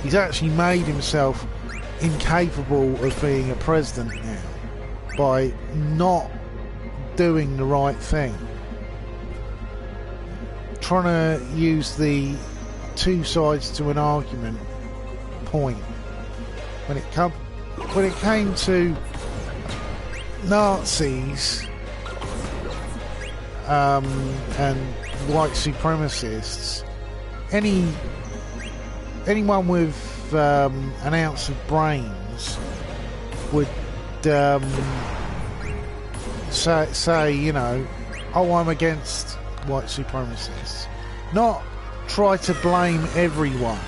He's actually made himself incapable of being a president now by not doing the right thing. Trying to use the two sides to an argument point. When it came to Nazis and white supremacists, anyone with an ounce of brains would say, you know, oh, I'm against white supremacists. Not try to blame everyone.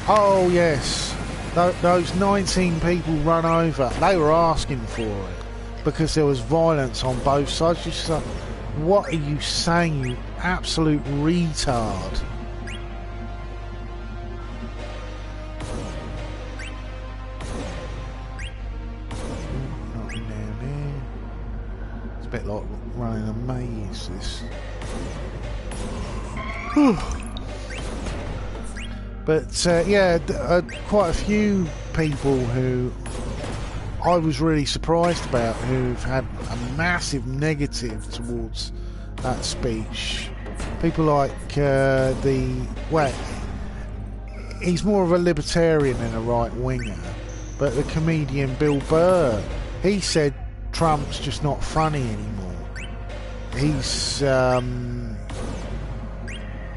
Oh yes, those 19 people run over, they were asking for it because there was violence on both sides. Just like, what are you saying, you absolute retard? Nothing down there. It's a bit like running a maze, this. But yeah, quite a few people who I was really surprised about, who've had a massive negative towards that speech. People like he's more of a libertarian than a right winger, but the comedian Bill Burr, he said Trump's just not funny anymore.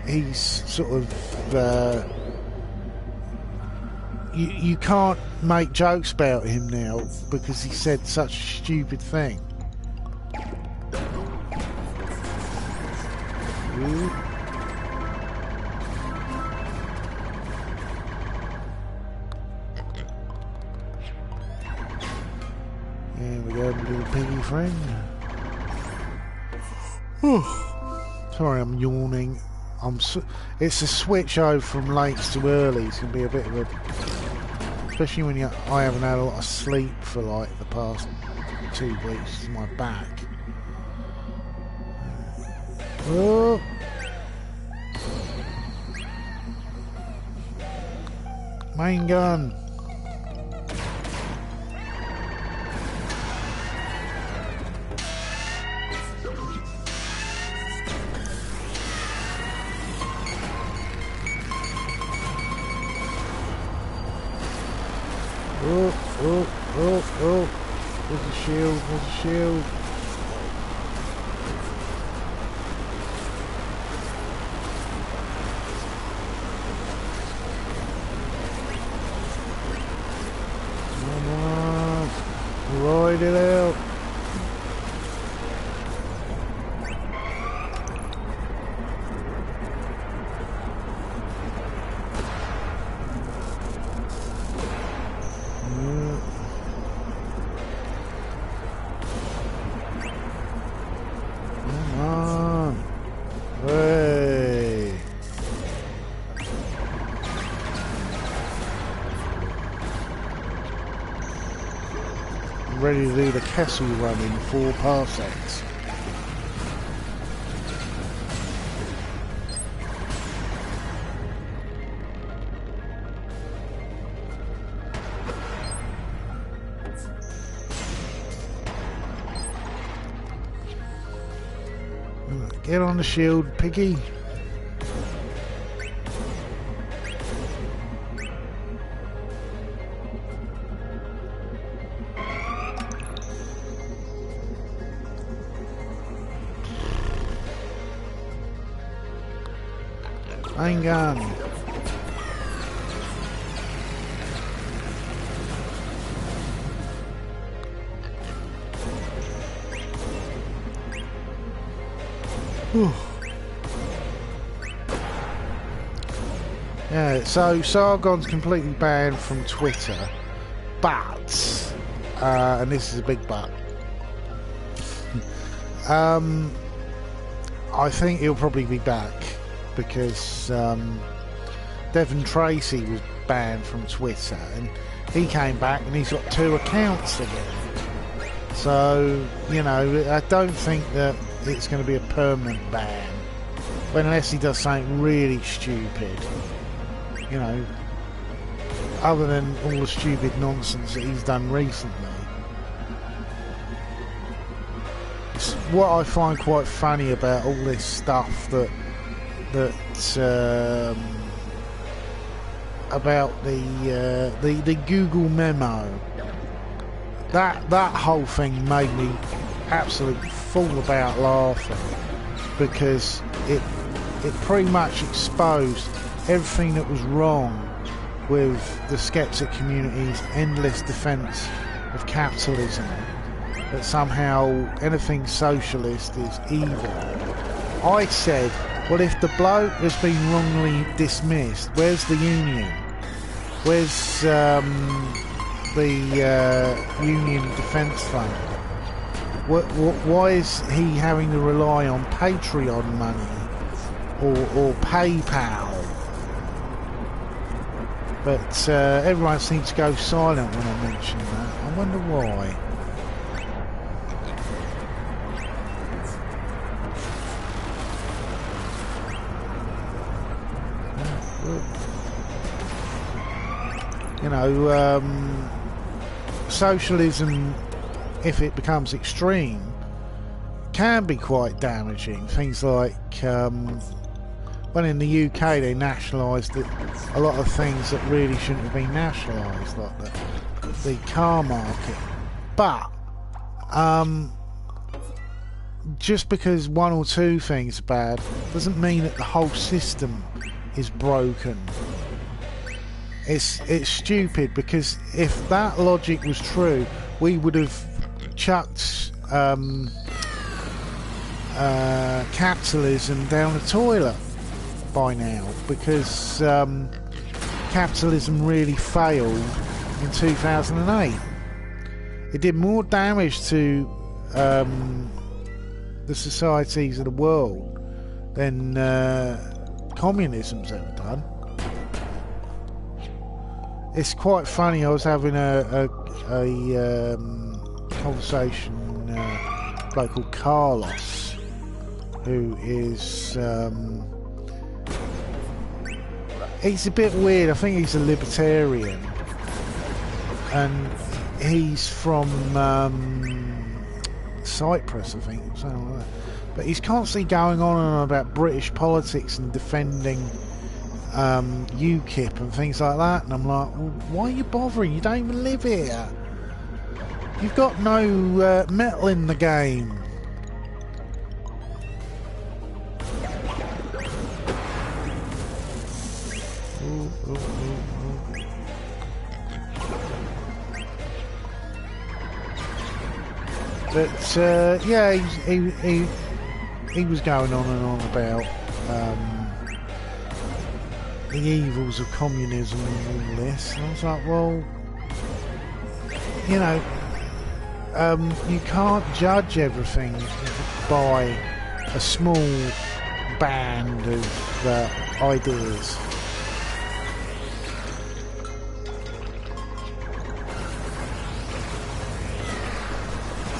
He's sort of you can't make jokes about him now because he said such a stupid thing. There we go, little piggy friend. Sorry, I'm yawning. It's a switch over from late to early. It's going to be a bit of a... Especially when I haven't had a lot of sleep for like the past 2 weeks. My back. Oh. Main gun. Oh, there's a shield, Come on, ride it out. Ready to do the Kessel run in 4 parsecs. Get on the shield, piggy. Main gun. Whew. Yeah, so Sargon's completely banned from Twitter, but, and this is a big but, I think he'll probably be back because Devon Tracy was banned from Twitter and he came back and he's got 2 accounts again. So, you know, I don't think that it's going to be a permanent ban, but unless he does something really stupid, you know, other than all the stupid nonsense that he's done recently. It's what I find quite funny about all this stuff that about the Google memo. That whole thing made me absolutely fall about laughing because it pretty much exposed everything that was wrong with the skeptic community's endless defence of capitalism, that somehow anything socialist is evil. I said, well, if the bloke has been wrongly dismissed, where's the union? Where's the Union Defence Fund? Why is he having to rely on Patreon money or PayPal? But everyone seems to go silent when I mention that. I wonder why. You know, socialism, if it becomes extreme, can be quite damaging. Things like, well, in the UK they nationalised a lot of things that really shouldn't have been nationalised, like the car market. But just because 1 or 2 things are bad doesn't mean that the whole system is broken. It's stupid, because if that logic was true, we would have chucked capitalism down the toilet by now, because capitalism really failed in 2008. It did more damage to the societies of the world than communism's ever done. It's quite funny. I was having a conversation with a bloke called Carlos, who is he's a bit weird. I think he's a libertarian, and he's from Cyprus, I think, something like that. But he's constantly going on about British politics and defending UKIP and things like that, and I'm like, well, why are you bothering? You don't even live here. You've got no metal in the game. But yeah, he was going on and on about the evils of communism and all this, and I was like, well, you know, you can't judge everything by a small band of ideas.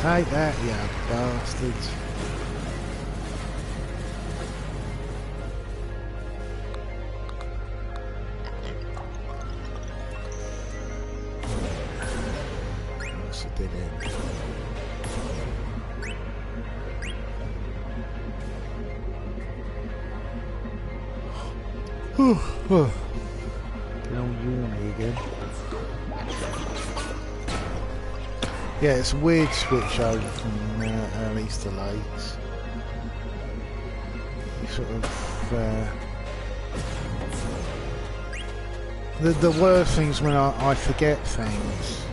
Take that, you bastards. That's a dead end. Getting all yawny again. Yeah, it's a weird switch over from earlys to lates. You sort of... The worst thing's when I forget things.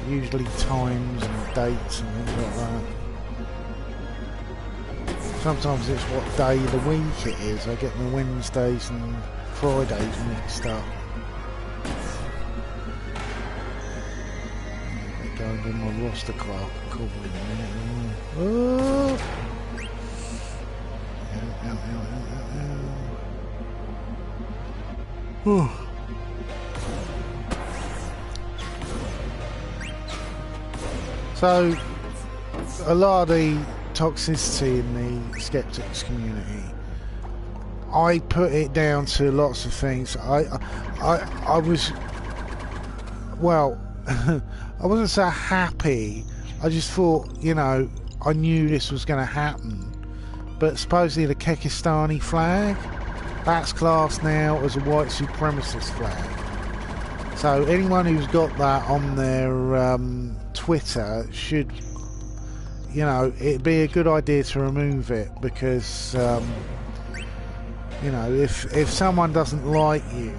Usually times and dates and things like that. Sometimes it's what day of the week it is. I get my Wednesdays and Fridays mixed up. Going with my roster clock. Cool in a minute. Oh! So, a lot of the toxicity in the skeptics community, I put it down to lots of things. I was, well, I wasn't so happy. I just thought, you know, I knew this was going to happen. But supposedly the Kekistani flag, that's classed now as a white supremacist flag. So anyone who's got that on their Twitter should, you know, it'd be a good idea to remove it, because, you know, if someone doesn't like you,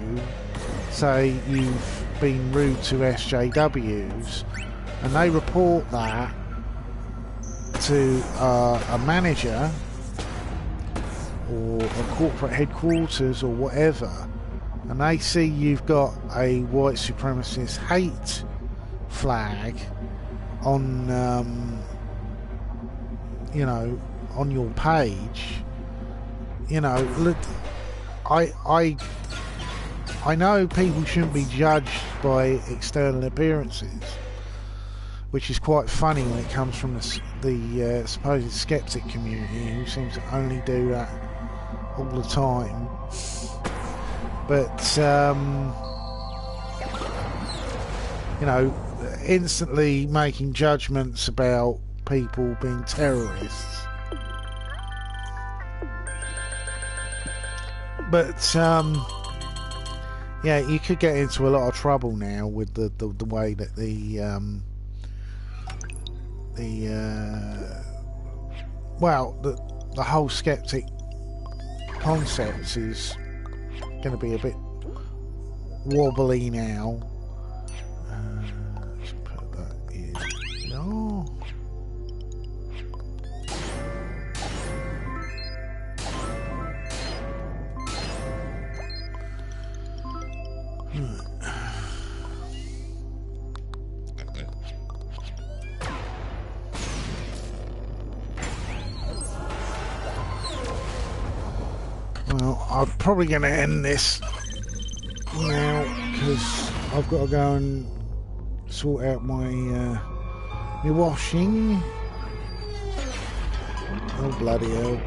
say you've been rude to SJWs, and they report that to a manager or a corporate headquarters or whatever, and they see you've got a white supremacist hate flag on, you know, on your page, you know, look, I know people shouldn't be judged by external appearances, which is quite funny when it comes from the supposed skeptic community, who seems to only do that all the time. But you know, instantly making judgments about people being terrorists. But yeah, you could get into a lot of trouble now with the way that the whole skeptic concept is going to be a bit wobbly now. Let's put that in. No. Well, I'm probably going to end this now, because I've got to go and sort out my my washing. Oh bloody hell!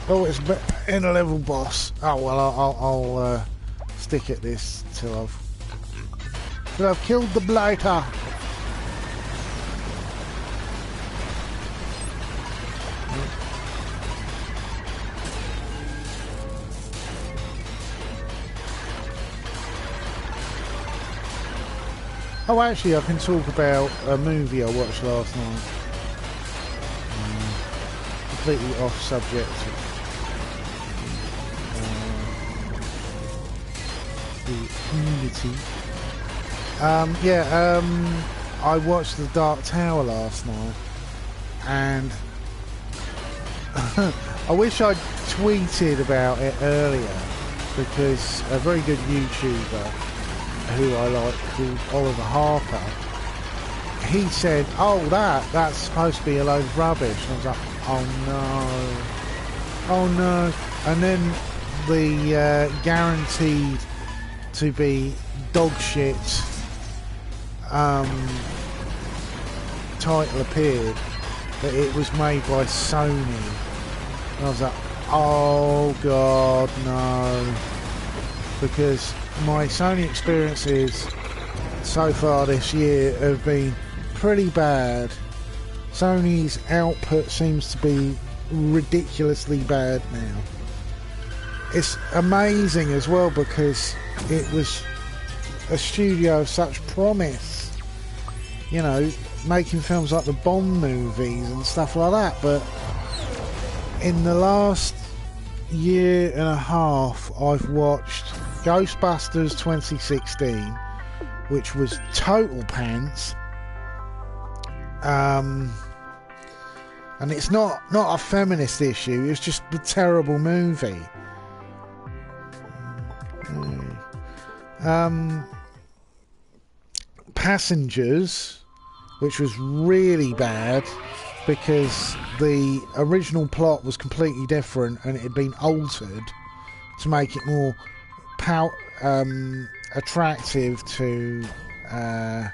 Oh, it's in a level boss. Oh well, I'll stick at this till I've killed the blighter. Oh, actually, I can talk about a movie I watched last night. Completely off subject. The community. I watched The Dark Tower last night, and I wish I'd tweeted about it earlier, because a very good YouTuber who I like, called Oliver Harper, he said, oh, that's supposed to be a load of rubbish. And I was like, oh no, and then the guaranteed to be dog shit title appeared, that it was made by Sony, and I was like, oh god, no, because my Sony experiences so far this year have been pretty bad. Sony's output seems to be ridiculously bad now. It's amazing as well because it was a studio of such promise, you know, making films like the Bond movies and stuff like that, but in the last year and a half I've watched Ghostbusters 2016, which was total pants, and it's not a feminist issue, it's just a terrible movie. Passengers, which was really bad because the original plot was completely different and it had been altered to make it more attractive to I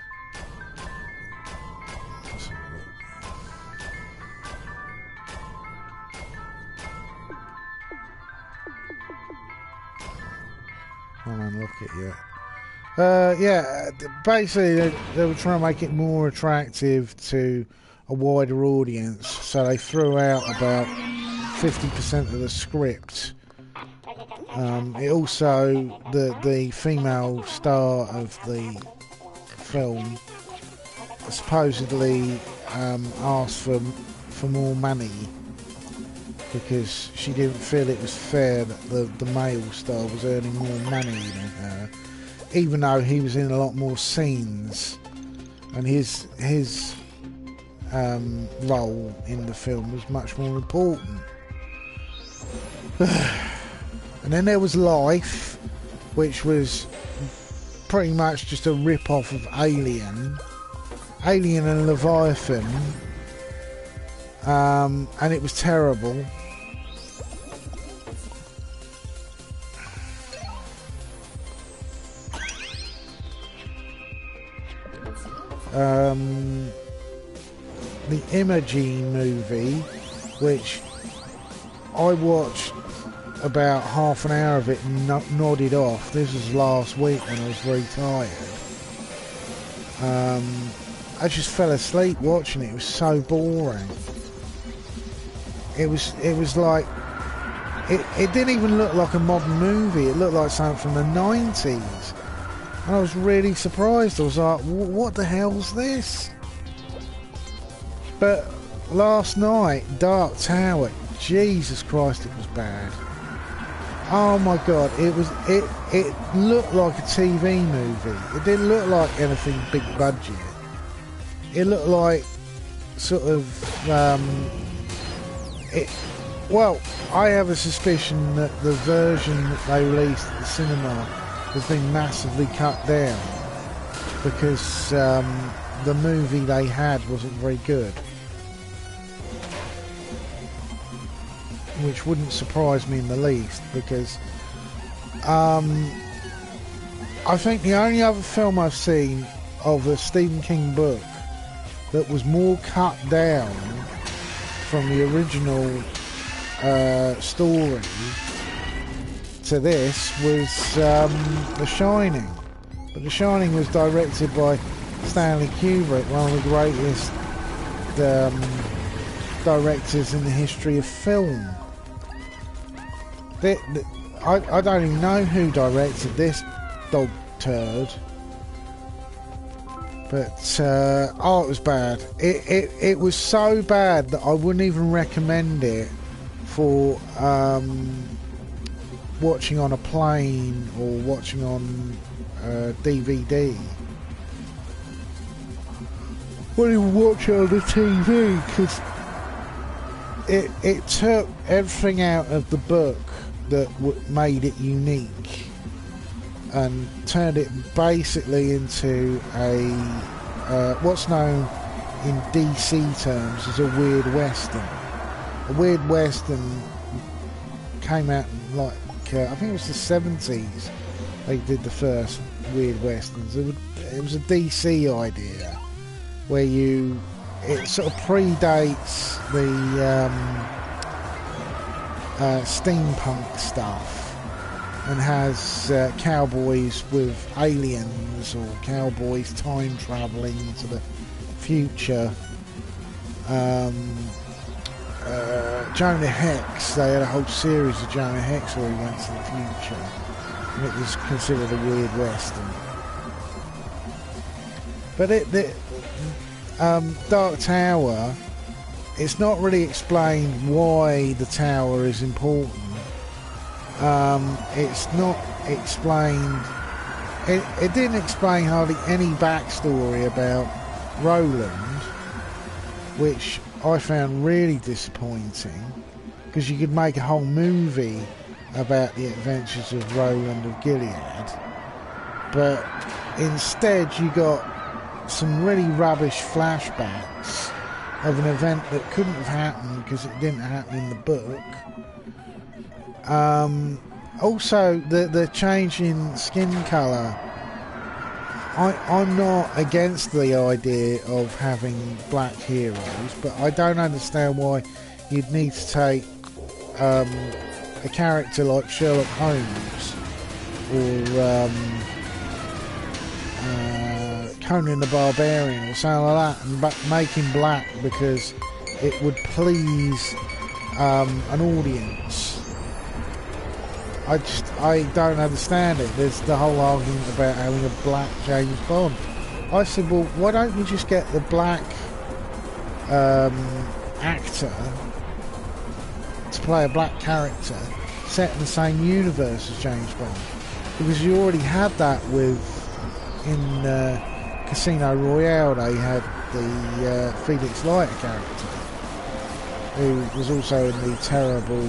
don't look at you. Yeah, basically they were trying to make it more attractive to a wider audience, so they threw out about 50% of the script. It also, the female star of the film supposedly asked for more money because she didn't feel it was fair that the male star was earning more money than her, even though he was in a lot more scenes and his role in the film was much more important. And then there was Life, which was pretty much just a rip-off of Alien and Leviathan, and it was terrible. The Imogene movie, which I watched about half an hour of it and nodded off. This was last week when I was very tired. I just fell asleep watching it. It was so boring. It was like it didn't even look like a modern movie. It looked like something from the 90s. And I was really surprised. I was like, what the hell's this? But last night, Dark Tower, Jesus Christ, it was bad. Oh my God, it looked like a TV movie. It didn't look like anything big budget. It looked like sort of well, I have a suspicion that the version that they released at the cinema has been massively cut down because the movie they had wasn't very good, which wouldn't surprise me in the least because I think the only other film I've seen of a Stephen King book that was more cut down from the original story to this was The Shining. But The Shining was directed by Stanley Kubrick, one of the greatest directors in the history of film. I don't even know who directed this dog turd, but oh, it was bad. It was so bad that I wouldn't even recommend it for watching on a plane or watching on DVD. Wouldn't even watch it on the TV because it took everything out of the book that made it unique and turned it basically into a what's known in DC terms as a weird western. A weird western came out in like I think it was the 70s they did the first weird westerns. It was a DC idea where it sort of predates the steampunk stuff and has cowboys with aliens or cowboys time traveling to the future, Jonah Hex. They had a whole series of Jonah Hex where he went to the future, and it was considered a weird western. But Dark Tower, it's not really explained why the tower is important. It's not explained. It didn't explain hardly any backstory about Roland, which I found really disappointing, because you could make a whole movie about the adventures of Roland of Gilead, but instead you got some really rubbish flashbacks of an event that couldn't have happened because it didn't happen in the book. Also, the change in skin colour, I'm not against the idea of having black heroes, but I don't understand why you'd need to take a character like Sherlock Holmes or Conan the Barbarian or something like that and make him black because it would please an audience. I don't understand it. There's the whole argument about having a black James Bond. I said, well, why don't you just get the black actor to play a black character set in the same universe as James Bond? Because you already had that in Casino Royale. They had the Felix Leiter character, who was also in the terrible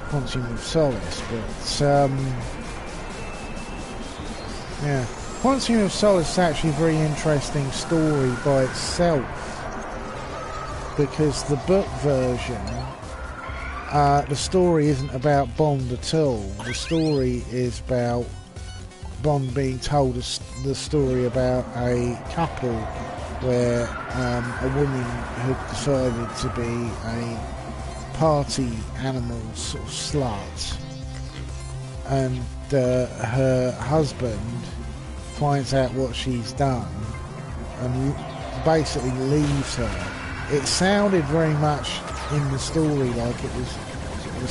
Quantum of Solace, but yeah, Quantum of Solace is actually a very interesting story by itself, because the book version, the story isn't about Bond at all. The story is about Bond being told the story about a couple where a woman had decided to be a party animal sort of slut, and her husband finds out what she's done and basically leaves her. It sounded very much in the story like it was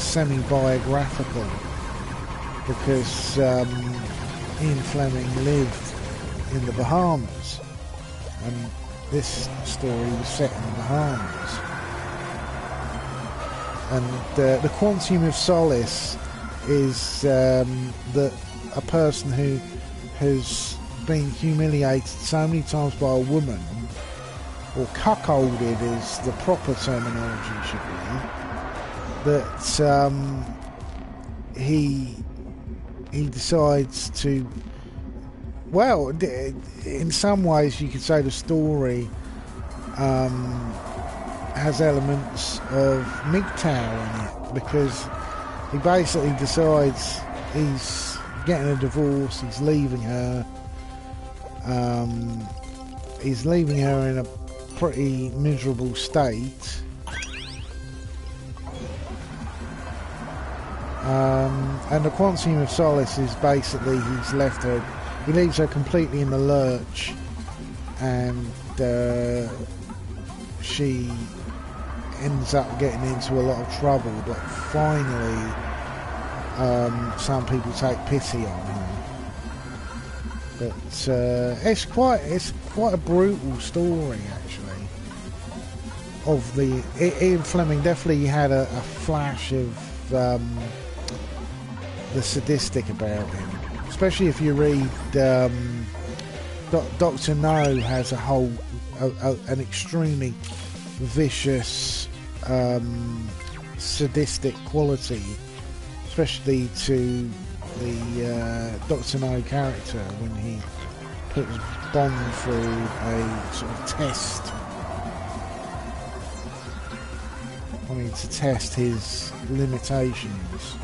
semi-biographical, because Ian Fleming lived in the Bahamas, and this story was set in the Bahamas. And the Quantum of Solace is that a person who has been humiliated so many times by a woman, or cuckolded is the proper terminology should be, that he decides to, well, in some ways you could say the story has elements of MGTOW in it, because he basically decides he's getting a divorce, he's leaving her in a pretty miserable state, and the Quantum of Solace is basically he leaves her completely in the lurch, and she ends up getting into a lot of trouble, but finally some people take pity on her. But it's quite a brutal story actually. Ian Fleming definitely had a flash of the sadistic about him, especially if you read Dr. No has an extremely vicious sadistic quality, especially to the Dr. No character when he puts Bond through a sort of test. I mean, to test his limitations.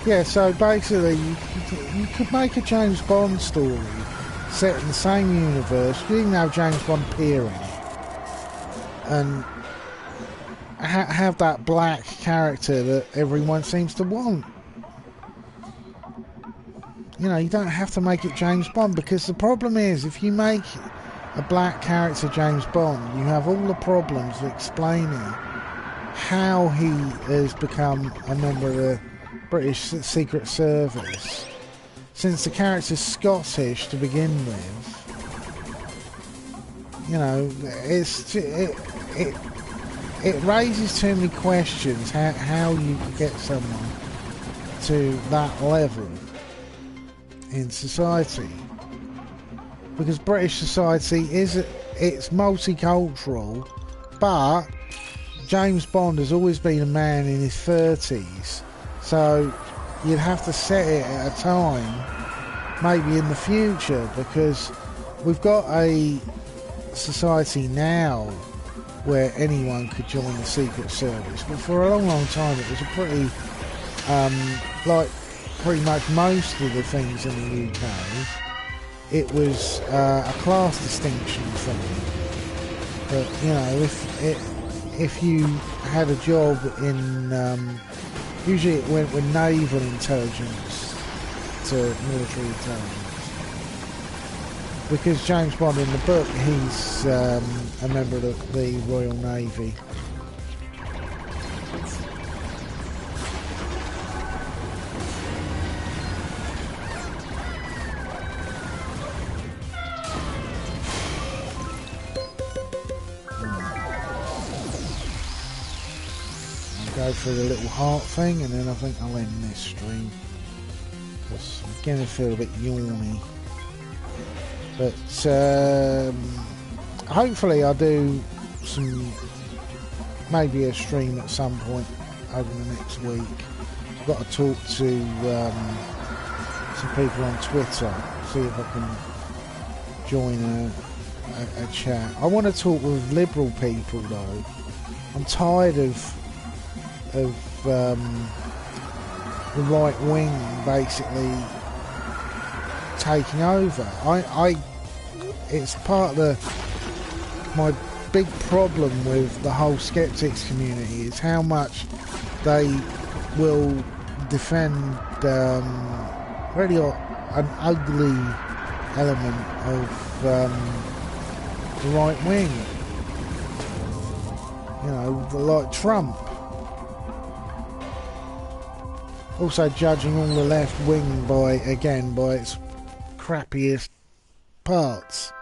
Yeah, so basically you could make a James Bond story set in the same universe. You didn't have James Bond appear in it, and have that black character that everyone seems to want. You know, you don't have to make it James Bond, because the problem is, if you make a black character James Bond, you have all the problems of explaining how he has become a member of the British Secret Service, since the character's Scottish to begin with. You know, it raises too many questions how you can get someone to that level in society, because British society it's multicultural, but James Bond has always been a man in his 30s, so you'd have to set it at a time maybe in the future, because we've got a society now where anyone could join the Secret Service, but for a long time it was a pretty like pretty much most of the things in the UK, it was a class distinction thing. But you know, if you had a job in usually it went with naval intelligence to military intelligence, because James Bond in the book, he's a member of the Royal Navy. I'll go for the little heart thing, and then I think I'll end this stream, because I'm getting to feel a bit yawny. But hopefully I'll do maybe a stream at some point over the next week. I've got to talk to some people on Twitter, see if I can join a chat. I want to talk with liberal people though. I'm tired of the right wing basically taking over. It's part of my big problem with the whole skeptics community is how much they will defend really an ugly element of the right wing. You know, like Trump. Also judging all the left wing by its crappiest parts.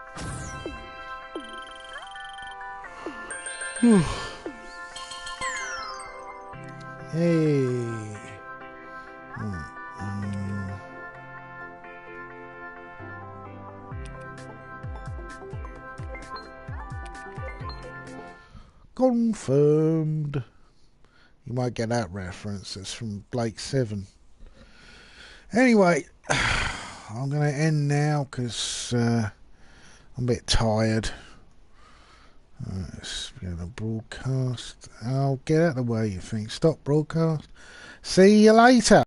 Hey. Confirmed. You might get that reference. It's from Blake 7. Anyway, I'm going to end now because I'm a bit tired. Let's get a broadcast. I'll get out of the way, you think. Stop broadcast. See you later.